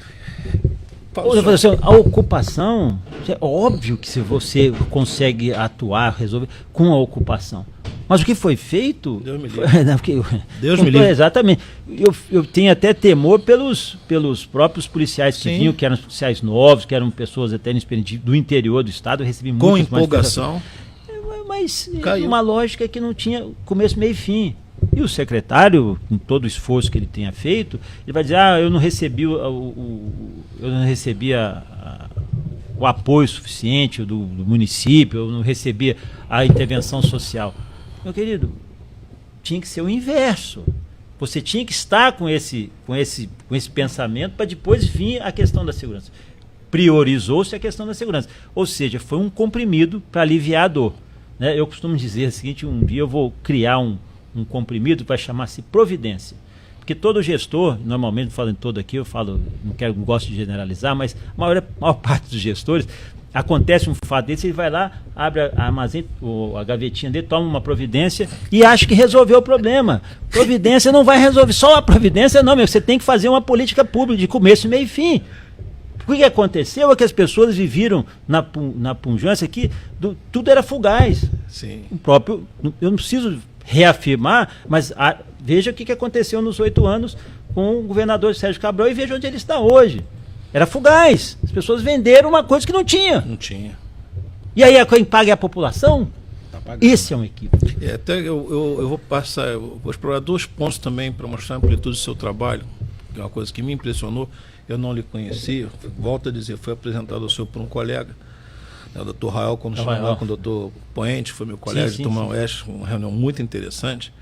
A ocupação, é óbvio que se você consegue atuar, resolver com a ocupação. Mas o que foi feito... Deus me livre. Deus me livre. Exatamente. Eu tenho até temor pelos próprios policiais que vinham, que eram policiais novos, que eram pessoas até inexperientes do interior do estado. Eu recebi com empolgação. Mas uma lógica que não tinha começo, meio e fim. E o secretário, com todo o esforço que ele tenha feito, ele vai dizer, eu não recebi o apoio suficiente do município, eu não recebi a intervenção social. Meu querido, tinha que ser o inverso. Você tinha que estar com esse pensamento para depois vir a questão da segurança. Priorizou-se a questão da segurança. Ou seja, foi um comprimido para aliviar a dor. Né? Eu costumo dizer o seguinte, um dia eu vou criar um comprimido que vai chamar-se providência. Porque todo gestor, normalmente falando todo aqui, eu falo, não gosto de generalizar, mas a maior parte dos gestores, acontece um fato desse, ele vai lá, abre a armazém, a gavetinha dele, toma uma providência e acha que resolveu o problema. Providência não vai resolver, só a providência não, você tem que fazer uma política pública de começo, meio e fim. O que aconteceu é que as pessoas viveram na pujança que tudo era fugaz. Sim. Eu não preciso reafirmar, mas veja o que aconteceu nos 8 anos com o governador Sérgio Cabral e veja onde ele está hoje. Era fugaz. As pessoas venderam uma coisa que não tinha. Não tinha. E aí quem paga é a população? Esse é um equívoco. Até eu vou explorar 2 pontos também para mostrar a amplitude do seu trabalho, que é uma coisa que me impressionou. Eu não lhe conhecia, volto a dizer, foi apresentado ao senhor por um colega, né, o doutor Rael, quando chamou lá com o doutor Poente, foi meu colega de Tomar Oeste, uma reunião muito interessante.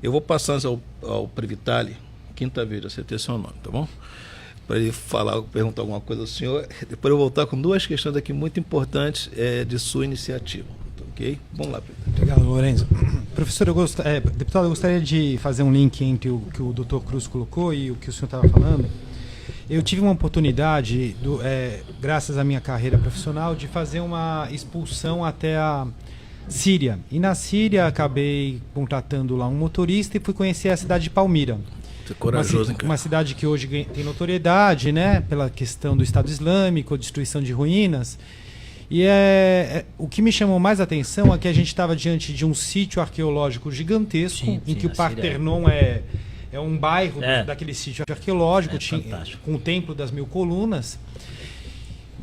Eu vou passar ao Previtali, quinta vez, já acertei seu nome, tá bom? Para ele perguntar alguma coisa ao senhor, depois eu voltar com 2 questões aqui muito importantes de sua iniciativa. Ok? Vamos lá, Previtali. Obrigado, Lourenço. Professor, deputado, eu gostaria de fazer um link entre o que o doutor Cruz colocou e o que o senhor estava falando. Eu tive uma oportunidade, graças à minha carreira profissional, de fazer uma expulsão até a Síria. E na Síria acabei contratando lá um motorista e fui conhecer a cidade de Palmira. Você é corajoso, hein, cara? Uma cidade que hoje tem notoriedade, né, pela questão do Estado Islâmico, destruição de ruínas. E o que me chamou mais a atenção é que a gente estava diante de um sítio arqueológico gigantesco, em que o Partenon é um bairro daquele sítio arqueológico, com o Templo das Mil Colunas,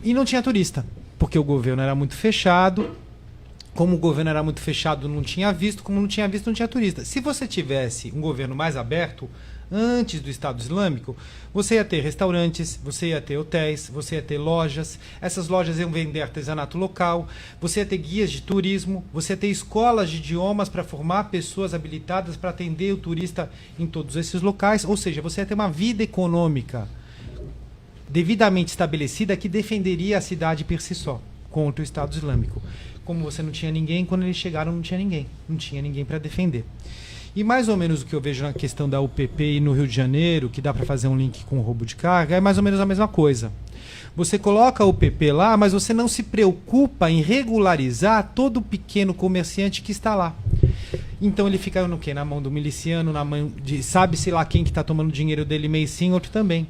e não tinha turista, porque o governo era muito fechado. Como o governo era muito fechado, não tinha visto, como não tinha visto, não tinha turista. Se você tivesse um governo mais aberto, antes do Estado Islâmico, você ia ter restaurantes, você ia ter hotéis, você ia ter lojas, essas lojas iam vender artesanato local, você ia ter guias de turismo, você ia ter escolas de idiomas para formar pessoas habilitadas para atender o turista em todos esses locais, ou seja, você ia ter uma vida econômica devidamente estabelecida que defenderia a cidade por si só, contra o Estado Islâmico. Como você não tinha ninguém, quando eles chegaram não tinha ninguém para defender. E mais ou menos o que eu vejo na questão da UPP e no Rio de Janeiro, que dá para fazer um link com o roubo de carga, é mais ou menos a mesma coisa. Você coloca a UPP lá, mas você não se preocupa em regularizar todo o pequeno comerciante que está lá. Então ele fica no quê? Na mão do miliciano, na mão de sabe-se lá quem que está tomando dinheiro dele mês sim, outro também.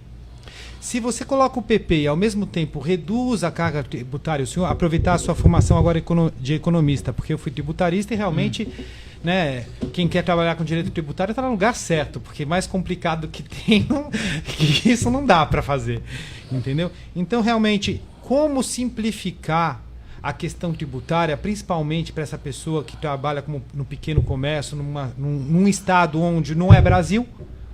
Se você coloca o PP e ao mesmo tempo reduz a carga tributária, o senhor aproveitar a sua formação agora de economista, porque eu fui tributarista e realmente, né, quem quer trabalhar com direito tributário está no lugar certo, porque mais complicado que tem, que isso não dá para fazer, entendeu? Então realmente, como simplificar a questão tributária, principalmente para essa pessoa que trabalha no pequeno comércio, num estado onde não é Brasil,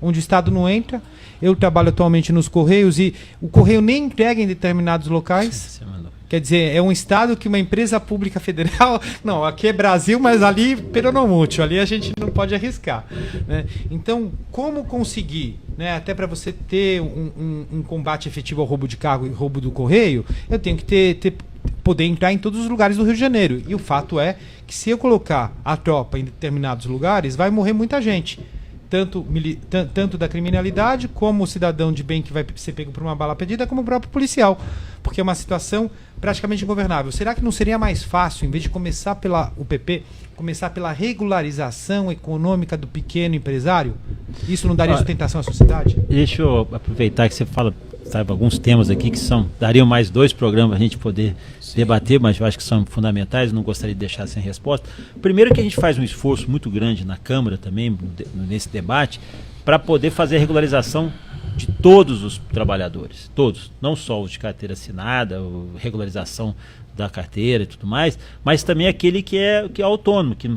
onde o Estado não entra. Eu trabalho atualmente nos Correios e o Correio nem entrega em determinados locais. Quer dizer, é um Estado que uma empresa pública federal... Não, aqui é Brasil, mas ali peronomútil, ali a gente não pode arriscar, né? Então, como conseguir, né, até para você ter um combate efetivo ao roubo de cargo e roubo do Correio, eu tenho que poder entrar em todos os lugares do Rio de Janeiro. E o fato é que se eu colocar a tropa em determinados lugares, vai morrer muita gente. Tanto da criminalidade, como o cidadão de bem que vai ser pego por uma bala perdida, como o próprio policial. Porque é uma situação praticamente ingovernável. Será que não seria mais fácil, em vez de começar pela UPP, começar pela regularização econômica do pequeno empresário? Isso não daria sustentação à sociedade? Deixa eu aproveitar que você fala, sabe, alguns temas aqui que dariam mais 2 programas a gente poder debater, mas eu acho que são fundamentais, não gostaria de deixar sem resposta. Primeiro que a gente faz um esforço muito grande na Câmara também, nesse debate, para poder fazer a regularização de todos os trabalhadores, todos, não só os de carteira assinada, regularização da carteira e tudo mais, mas também aquele que é autônomo, que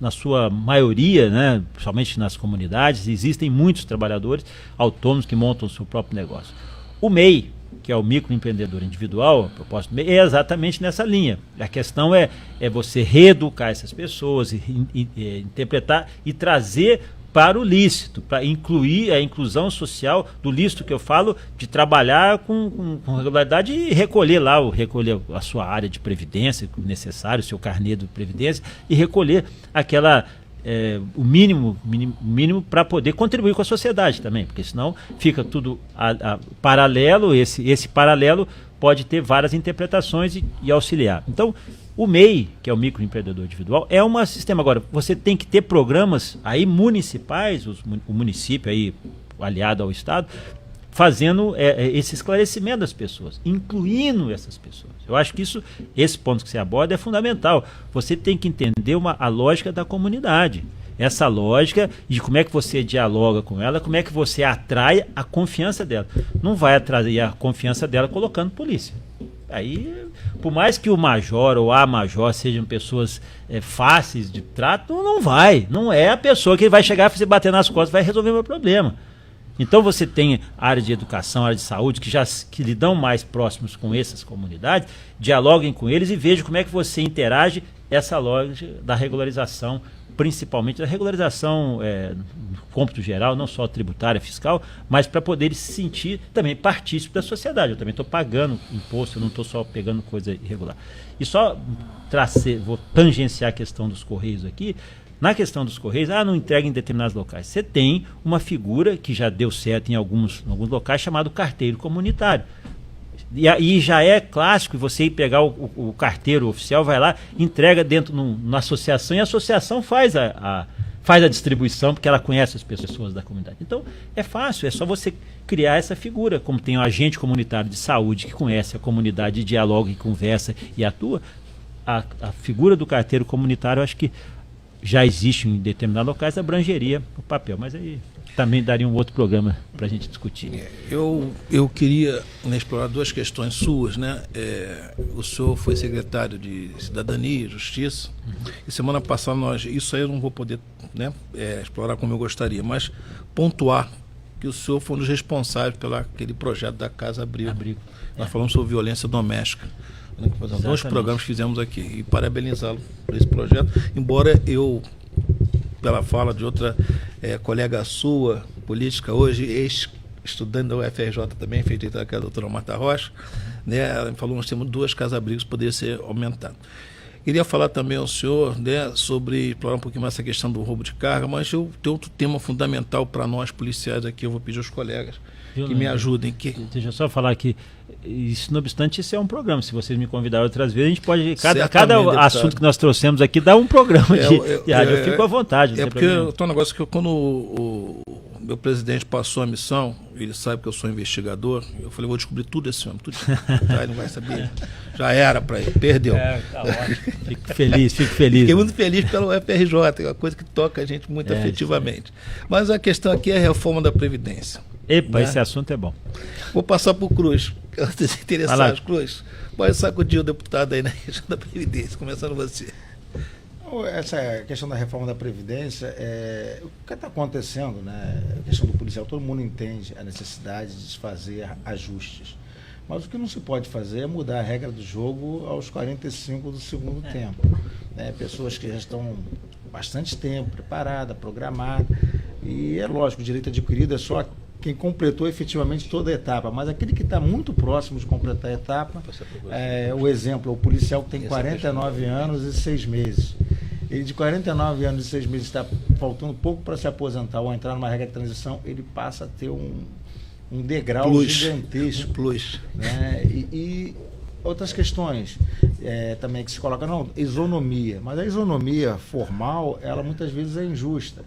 na sua maioria, né, principalmente nas comunidades, existem muitos trabalhadores autônomos que montam o seu próprio negócio. O MEI, que é o microempreendedor individual, a proposta do MEI, é exatamente nessa linha. A questão é você reeducar essas pessoas, interpretar e trazer para o lícito, para incluir a inclusão social do lícito que eu falo, de trabalhar com regularidade e recolher a sua área de previdência, necessário, o seu carnê de previdência, e recolher o mínimo para poder contribuir com a sociedade também, porque senão fica tudo paralelo, esse paralelo pode ter várias interpretações e auxiliar. Então, o MEI, que é o microempreendedor individual, é um sistema. Agora, você tem que ter programas aí municipais, o município aí aliado ao Estado, fazendo esse esclarecimento das pessoas, incluindo essas pessoas. Eu acho que esse ponto que você aborda é fundamental. Você tem que entender a lógica da comunidade. Essa lógica de como é que você dialoga com ela, como é que você atrai a confiança dela. Não vai atrair a confiança dela colocando polícia. Aí, por mais que o major ou a major sejam pessoas fáceis de trato, não é a pessoa que vai chegar e bater nas costas e vai resolver o meu problema. Então você tem a área de educação, a área de saúde, que lidam mais próximos com essas comunidades, dialoguem com eles e vejam como é que você interage essa lógica da regularização, principalmente da regularização no cômputo geral, não só tributária, fiscal, mas para poder se sentir também partícipe da sociedade. Eu também estou pagando imposto, eu não estou só pegando coisa irregular. E só vou tangenciar a questão dos Correios aqui, Na questão dos Correios, não entrega em determinados locais. Você tem uma figura que já deu certo em alguns locais, chamado carteiro comunitário. E já é clássico você ir pegar o carteiro oficial, vai lá, entrega dentro na associação, e a associação faz a distribuição, porque ela conhece as pessoas da comunidade. Então, é fácil, é só você criar essa figura, como tem um agente comunitário de saúde que conhece a comunidade, dialoga e conversa e atua. A figura do carteiro comunitário, eu acho que já existe em determinados locais, abrangeria o papel, mas aí também daria um outro programa para a gente discutir. Eu queria explorar duas questões suas, né? O senhor foi secretário de Cidadania e Justiça, e semana passada isso aí eu não vou poder, né, explorar como eu gostaria, mas pontuar que o senhor foi um dos responsáveis pelo aquele projeto da Casa Abrigo. Nós falamos sobre violência doméstica. Dois programas que fizemos aqui, e parabenizá-lo por esse projeto, embora eu, pela fala de outra colega sua, política hoje, ex-estudante da UFRJ também, feita que é a doutora Marta Rocha, né, ela falou que nós temos 2 casa-abrigos que poderiam ser aumentados. Queria falar também ao senhor, né, sobre explorar um pouquinho mais essa questão do roubo de carga, mas eu tenho outro tema fundamental para nós policiais aqui, eu vou pedir aos colegas que me ajudem. Deixa eu só falar que, isso, não obstante, isso é um programa. Se vocês me convidarem outras vezes, a gente pode, cada assunto que nós trouxemos aqui, dá um programa de rádio. Eu fico à vontade. Porque tem um negócio que quando o meu presidente passou a missão, ele sabe que eu sou investigador, eu falei, vou descobrir tudo esse homem, tudo. Tá, ele não vai saber. Já era para ele, perdeu. Tá ótimo. Fico feliz. Fiquei muito feliz pelo FRJ, é uma coisa que toca a gente muito afetivamente. Mas a questão aqui é a reforma da Previdência. Epa, né? Esse assunto é bom. Vou passar para o Cruz. Antes interessados, Cruz, pode sacudir o deputado aí na região da Previdência, começando você. Essa questão da reforma da Previdência, o que está acontecendo, né? A questão do policial, todo mundo entende a necessidade de fazer ajustes. Mas o que não se pode fazer é mudar a regra do jogo aos 45 do segundo tempo. Né? Pessoas que já estão bastante tempo preparadas, programadas, e é lógico, o direito adquirido é só quem completou efetivamente toda a etapa, mas aquele que está muito próximo de completar a etapa, o exemplo, o policial que tem 49 anos e 6 meses. Ele de 49 anos e 6 meses está faltando pouco para se aposentar ou entrar numa regra de transição, ele passa a ter um degrau gigantesco. Né? E outras questões também que se coloca, isonomia, mas a isonomia formal, ela muitas vezes é injusta.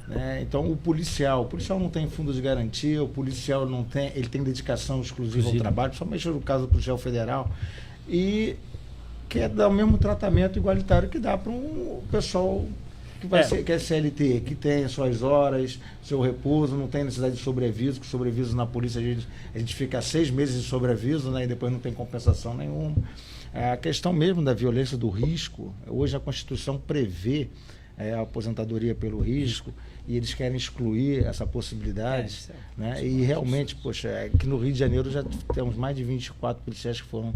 Né? Então o policial não tem fundo de garantia, o policial não tem, ele tem dedicação exclusiva ao trabalho, principalmente no caso do policial federal, e quer dar o mesmo tratamento igualitário que dá para um pessoal que é CLT, que tem suas horas, seu repouso, não tem necessidade de sobreaviso, que sobreaviso na polícia a gente fica 6 meses de sobreaviso, né, e depois não tem compensação nenhuma. A questão mesmo da violência do risco, hoje a Constituição prevê a aposentadoria pelo risco, e eles querem excluir essa possibilidade, né? E realmente, aqui no Rio de Janeiro já temos mais de 24 policiais que foram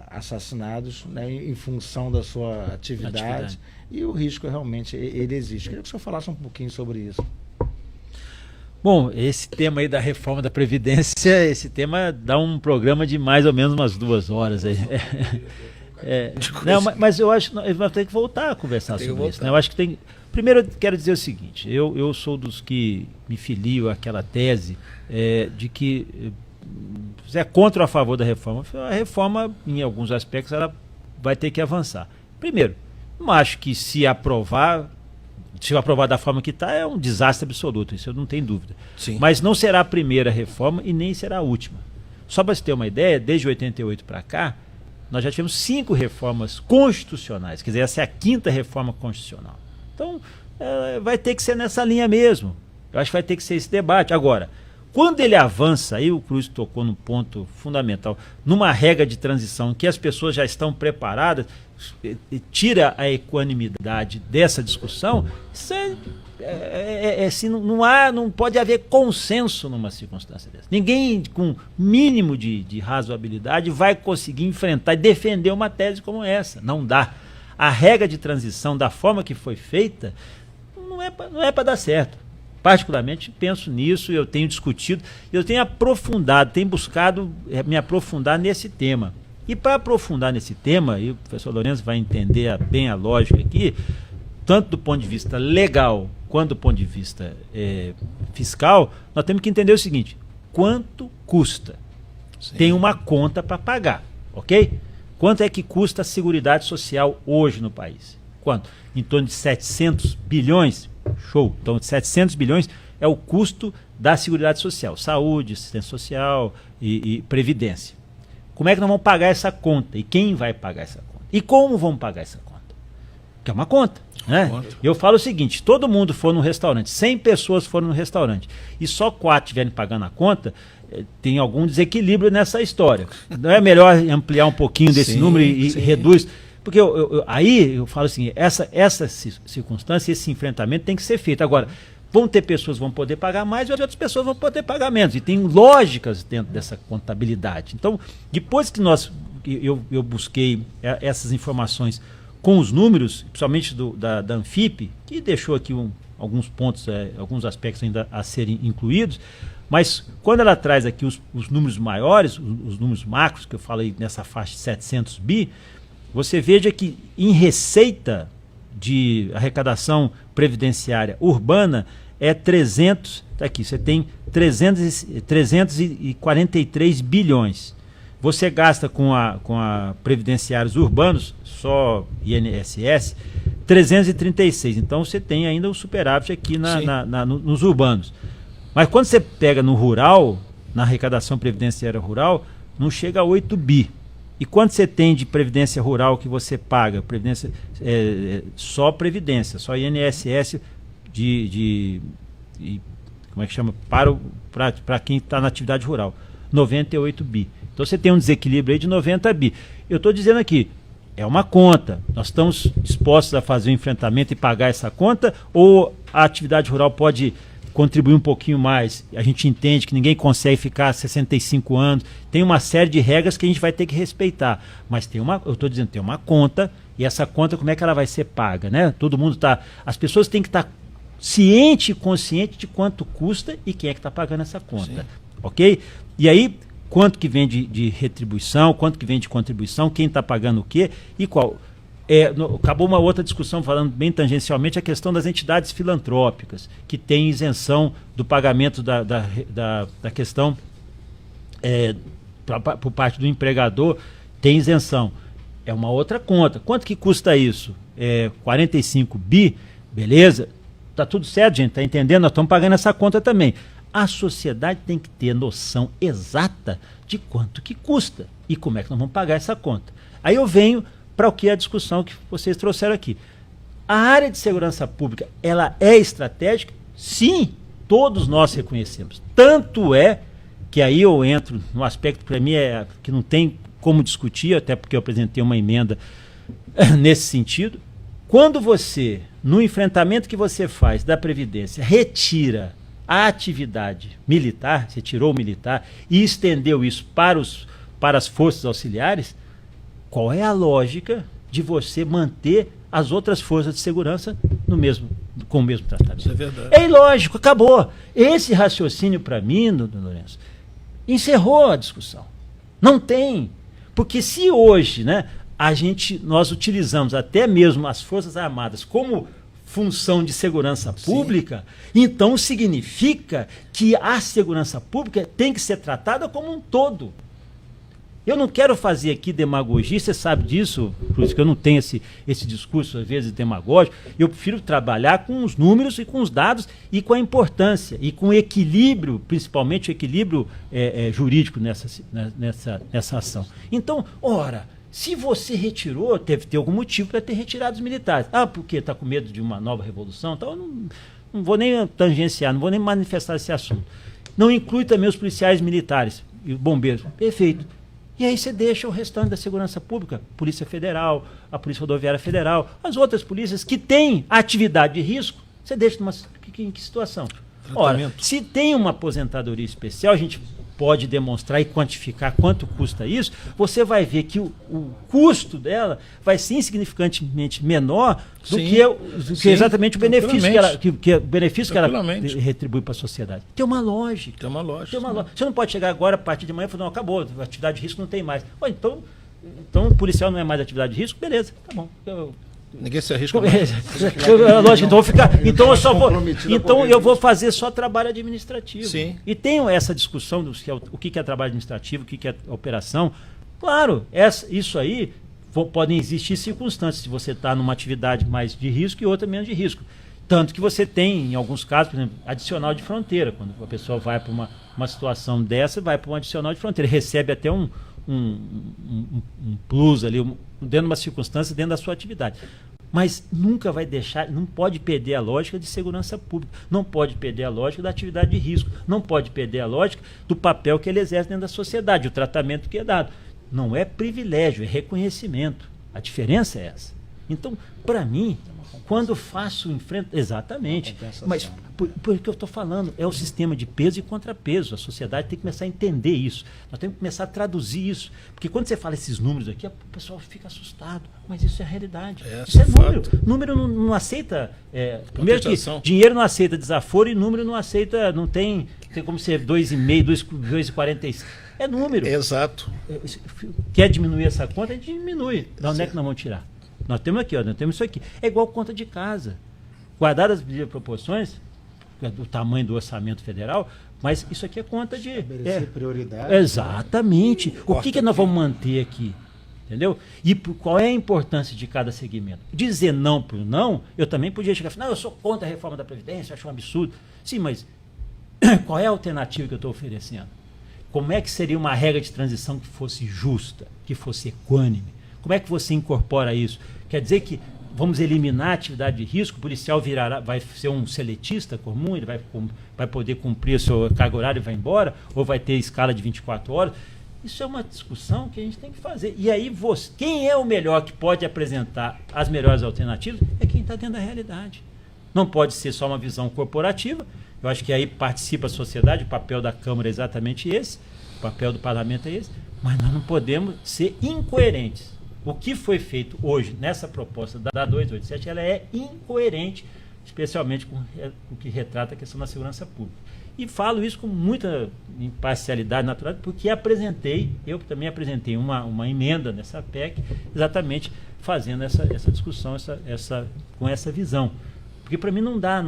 assassinados, né, em função da sua atividade, e o risco realmente ele existe. Queria que o senhor falasse um pouquinho sobre isso. Bom, esse tema aí da reforma da Previdência, esse tema dá um programa de mais ou menos umas 2 horas aí. Não, mas eu acho que vai ter que voltar a conversar sobre isso. Né? Eu acho que tem. Primeiro, eu quero dizer o seguinte: eu sou dos que me filio àquela tese de que é contra ou a favor da reforma. A reforma, em alguns aspectos, ela vai ter que avançar. Primeiro, não acho que se aprovar da forma que está, é um desastre absoluto, isso eu não tenho dúvida. Sim. Mas não será a primeira reforma e nem será a última. Só para você ter uma ideia, desde 88 para cá, nós já tivemos 5 reformas constitucionais, quer dizer, essa é a 5ª reforma constitucional. Então, vai ter que ser nessa linha mesmo. Eu acho que vai ter que ser esse debate. Agora, quando ele avança, aí o Cruz tocou num ponto fundamental, numa regra de transição que as pessoas já estão preparadas, tira a equanimidade dessa discussão, isso assim, não pode haver consenso numa circunstância dessa. Ninguém com mínimo de razoabilidade vai conseguir enfrentar e defender uma tese como essa. Não dá. A regra de transição, da forma que foi feita, não é para dar certo. Particularmente penso nisso, eu tenho discutido, eu tenho aprofundado, tenho buscado me aprofundar nesse tema. E para aprofundar nesse tema, e o professor Lourenço vai entender bem a lógica aqui, tanto do ponto de vista legal quanto do ponto de vista fiscal, nós temos que entender o seguinte: quanto custa? Sim. Tem uma conta para pagar, ok? Quanto é que custa a Seguridade Social hoje no país? Quanto? Em torno de 700 bilhões? Show! Então, 700 bilhões é o custo da Seguridade Social, saúde, assistência social e previdência. Como é que nós vamos pagar essa conta? E quem vai pagar essa conta? E como vamos pagar essa conta? Que é uma conta, né? Eu falo o seguinte: todo mundo for no restaurante, 100 pessoas foram no restaurante e só 4 estiverem pagando a conta, tem algum desequilíbrio nessa história. Não é melhor ampliar um pouquinho desse número e reduz? Porque aí eu falo assim, essa circunstância, esse enfrentamento tem que ser feito. Agora, vão ter pessoas que vão poder pagar mais e outras pessoas vão poder pagar menos. E tem lógicas dentro dessa contabilidade. Então, depois que eu busquei essas informações com os números, principalmente da Anfip, que deixou aqui alguns pontos, alguns aspectos ainda a serem incluídos, mas quando ela traz aqui os números maiores, os números macros, que eu falei nessa faixa de 700 bi, você veja que em receita de arrecadação previdenciária urbana é 300, tá aqui, você tem 343 bilhões. Você gasta com a previdenciários urbanos, só INSS, 336. Então você tem ainda o superávit aqui nos urbanos. Mas quando você pega no rural, na arrecadação previdenciária rural, não chega a 8 bi. E quanto você tem de previdência rural que você paga? Previdência, só previdência, só INSS como é que chama? Para quem está na atividade rural. 98 bi. Então você tem um desequilíbrio aí de 90 bi. Eu estou dizendo aqui, é uma conta. Nós estamos dispostos a fazer o enfrentamento e pagar essa conta, ou a atividade rural pode contribuir um pouquinho mais? A gente entende que ninguém consegue ficar 65 anos, tem uma série de regras que a gente vai ter que respeitar, mas eu estou dizendo, tem uma conta, e essa conta, como é que ela vai ser paga, né? Todo mundo as pessoas têm que estar ciente e consciente de quanto custa e quem é que está pagando essa conta, ok? E aí, quanto que vem de retribuição, quanto que vem de contribuição, quem está pagando o quê e qual. Acabou uma outra discussão falando bem tangencialmente a questão das entidades filantrópicas, que têm isenção do pagamento da questão por parte do empregador, tem isenção. É uma outra conta. Quanto que custa isso? 45 bi, beleza? Tá tudo certo, gente, tá entendendo? Nós estamos pagando essa conta também. A sociedade tem que ter noção exata de quanto que custa e como é que nós vamos pagar essa conta. Aí eu venho para o que é a discussão que vocês trouxeram aqui. A área de segurança pública, ela é estratégica? Sim, todos nós reconhecemos. Tanto é que aí eu entro no aspecto, para mim, que não tem como discutir, até porque eu apresentei uma emenda nesse sentido. Quando você, no enfrentamento que você faz da Previdência, retira a atividade militar, você tirou o militar e estendeu isso para as forças auxiliares, qual é a lógica de você manter as outras forças de segurança com o mesmo tratamento? Isso é verdade. É ilógico, acabou. Esse raciocínio, para mim, doutor Lourenço, encerrou a discussão. Não tem. Porque se hoje, né, nós utilizamos até mesmo as Forças Armadas como função de segurança pública, então significa que a segurança pública tem que ser tratada como um todo. Eu não quero fazer aqui demagogia, você sabe disso, Cruz, que eu não tenho esse discurso, às vezes, demagógico. Eu prefiro trabalhar com os números e com os dados e com a importância e com o equilíbrio, principalmente o equilíbrio jurídico nessa ação. Então, se você retirou, deve ter algum motivo para ter retirado os militares. Porque está com medo de uma nova revolução? Então, eu não vou nem tangenciar, não vou nem manifestar esse assunto. Não inclui também os policiais militares e bombeiros. Perfeito. E aí você deixa o restante da segurança pública, Polícia Federal, a Polícia Rodoviária Federal, as outras polícias que têm atividade de risco, você deixa em que situação? Ora, se tem uma aposentadoria especial, a gente pode demonstrar e quantificar quanto custa isso, você vai ver que o custo dela vai ser insignificantemente menor do que exatamente o benefício que ela retribui para a sociedade. Tem uma lógica. Tem uma lógica. Você não pode chegar agora, a partir de manhã, e falar, não, acabou, a atividade de risco não tem mais. Então o policial não é mais atividade de risco? Beleza, tá bom. Ninguém se arrisca. Lógico, então eu vou ficar. Então eu só vou. Então eu vou fazer só trabalho administrativo. Sim. E tenho essa discussão do o que é trabalho administrativo, o que é operação. Claro, isso aí podem existir circunstâncias, se você está numa atividade mais de risco e outra menos de risco. Tanto que você tem, em alguns casos, por exemplo, adicional de fronteira. Quando a pessoa vai para uma situação dessa, vai para um adicional de fronteira. Recebe até um plus ali, dentro de uma circunstância, dentro da sua atividade. Mas nunca vai deixar, não pode perder a lógica de segurança pública, não pode perder a lógica da atividade de risco, não pode perder a lógica do papel que ele exerce dentro da sociedade, o tratamento que é dado. Não é privilégio, é reconhecimento. A diferença é essa. Então, para mim, quando faço exatamente, mas por que eu estou falando, é o sistema de peso e contrapeso. A sociedade tem que começar a entender isso. Nós temos que começar a traduzir isso. Porque quando você fala esses números aqui, o pessoal fica assustado. Mas isso é a realidade. Isso é número. Número não aceita. Primeiro que dinheiro não aceita desaforo e número não aceita, não tem como ser 2,5, 2,45. É número. Exato. Quer diminuir essa conta? A gente diminui. Da onde é que nós vamos tirar? Nós temos aqui, nós temos isso aqui. É igual conta de casa. Guardadas as devidas proporções, do tamanho do orçamento federal, mas isso aqui é conta de... prioridade. Exatamente. O que nós vamos manter aqui? Entendeu? E qual é a importância de cada segmento? Dizer não por não, eu também podia chegar e falar, não, eu sou contra a reforma da Previdência, acho um absurdo. Sim, mas qual é a alternativa que eu estou oferecendo? Como é que seria uma regra de transição que fosse justa, que fosse equânime? Como é que você incorpora isso? Quer dizer que vamos eliminar a atividade de risco, o policial vai ser um seletista comum, ele vai poder cumprir a sua carga horária e vai embora, ou vai ter escala de 24 horas? Isso é uma discussão que a gente tem que fazer. E aí, quem é o melhor que pode apresentar as melhores alternativas é quem está dentro da realidade. Não pode ser só uma visão corporativa. Eu acho que aí participa a sociedade, o papel da Câmara é exatamente esse, o papel do parlamento é esse, mas nós não podemos ser incoerentes. O que foi feito hoje nessa proposta da 287, ela é incoerente, especialmente com o que retrata a questão da segurança pública. E falo isso com muita imparcialidade natural, porque eu também apresentei uma emenda nessa PEC, exatamente fazendo essa discussão com essa visão. Porque para mim não dá...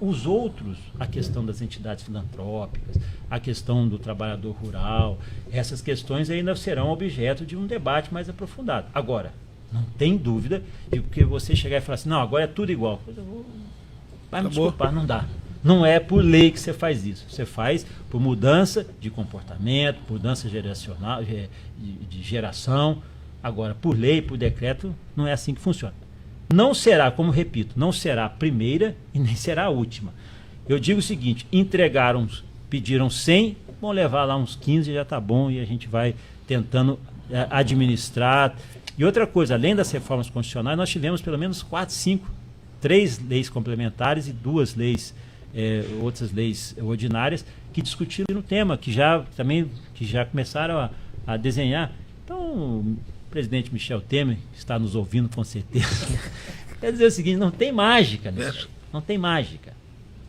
os outros, a questão das entidades filantrópicas, a questão do trabalhador rural, essas questões ainda serão objeto de um debate mais aprofundado. Agora, não tem dúvida de que você chegar e falar assim, não, agora é tudo igual. Vai me desculpar, não dá. Não é por lei que você faz isso. Você faz por mudança de comportamento, mudança geracional, de geração. Agora, por lei, por decreto, não é assim que funciona. Não será, como repito, não será a primeira e nem será a última. Eu digo o seguinte, pediram 100, vão levar lá uns 15, já está bom, e a gente vai tentando administrar. E outra coisa, além das reformas constitucionais, nós tivemos pelo menos 3 leis complementares e 2 leis, outras leis ordinárias, que discutiram no tema, que já começaram a desenhar. Então... o presidente Michel Temer está nos ouvindo com certeza. Quer dizer o seguinte, não tem mágica nisso. Não tem mágica.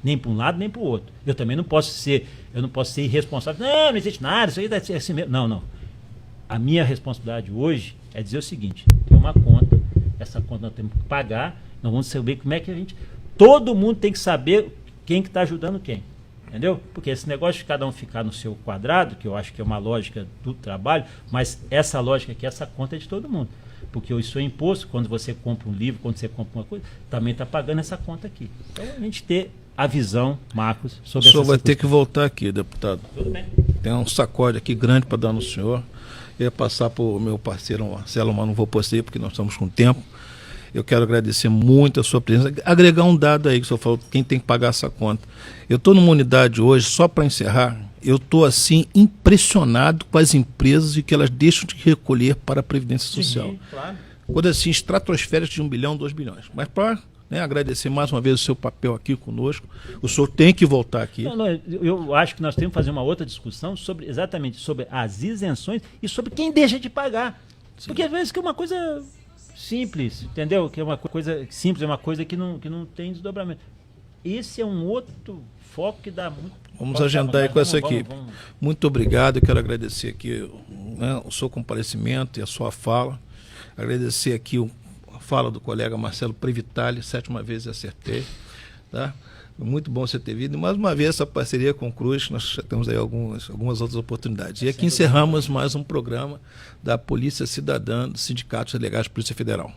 Nem para um lado, nem para o outro. Eu também não posso ser irresponsável. Não existe nada, isso aí deve ser assim mesmo. Não. A minha responsabilidade hoje é dizer o seguinte, tem uma conta, essa conta nós temos que pagar, nós vamos saber como é que a gente... Todo mundo tem que saber quem que está ajudando quem. Entendeu? Porque esse negócio de cada um ficar no seu quadrado, que eu acho que é uma lógica do trabalho, mas essa lógica aqui, essa conta é de todo mundo. Porque isso é imposto, quando você compra um livro, quando você compra uma coisa, também está pagando essa conta aqui. Então a gente ter a visão, Marcos, sobre essa... O senhor vai ter que voltar aqui, deputado. Tudo bem. Tem um sacode aqui grande para dar no senhor. Eu ia passar para o meu parceiro Marcelo, mas não vou postar porque nós estamos com tempo. Eu quero agradecer muito a sua presença. Agregar um dado aí que o senhor falou, quem tem que pagar essa conta. Eu estou numa unidade hoje, só para encerrar, eu estou assim impressionado com as empresas e que elas deixam de recolher para a Previdência Social. Sim, claro. Coisas assim, estratosféricas de 1 bilhão, 2 bilhões. Mas para agradecer mais uma vez o seu papel aqui conosco, o senhor tem que voltar aqui. Não, eu acho que nós temos que fazer uma outra discussão exatamente sobre as isenções e sobre quem deixa de pagar. Sim. Porque às vezes que é uma coisa... simples, entendeu? Que é uma coisa simples, é uma coisa que não tem desdobramento. Esse é um outro foco que dá muito... Vamos agendar aí com essa equipe. Muito obrigado, eu quero agradecer aqui o seu comparecimento e a sua fala. Agradecer aqui a fala do colega Marcelo Previtali, 7ª vez acertei. Tá? Muito bom você ter vindo. E mais uma vez, essa parceria com o Cruz, nós já temos aí algumas outras oportunidades. E aqui encerramos mais um programa da Polícia Cidadã, do Sindicato de Delegados de Polícia Federal.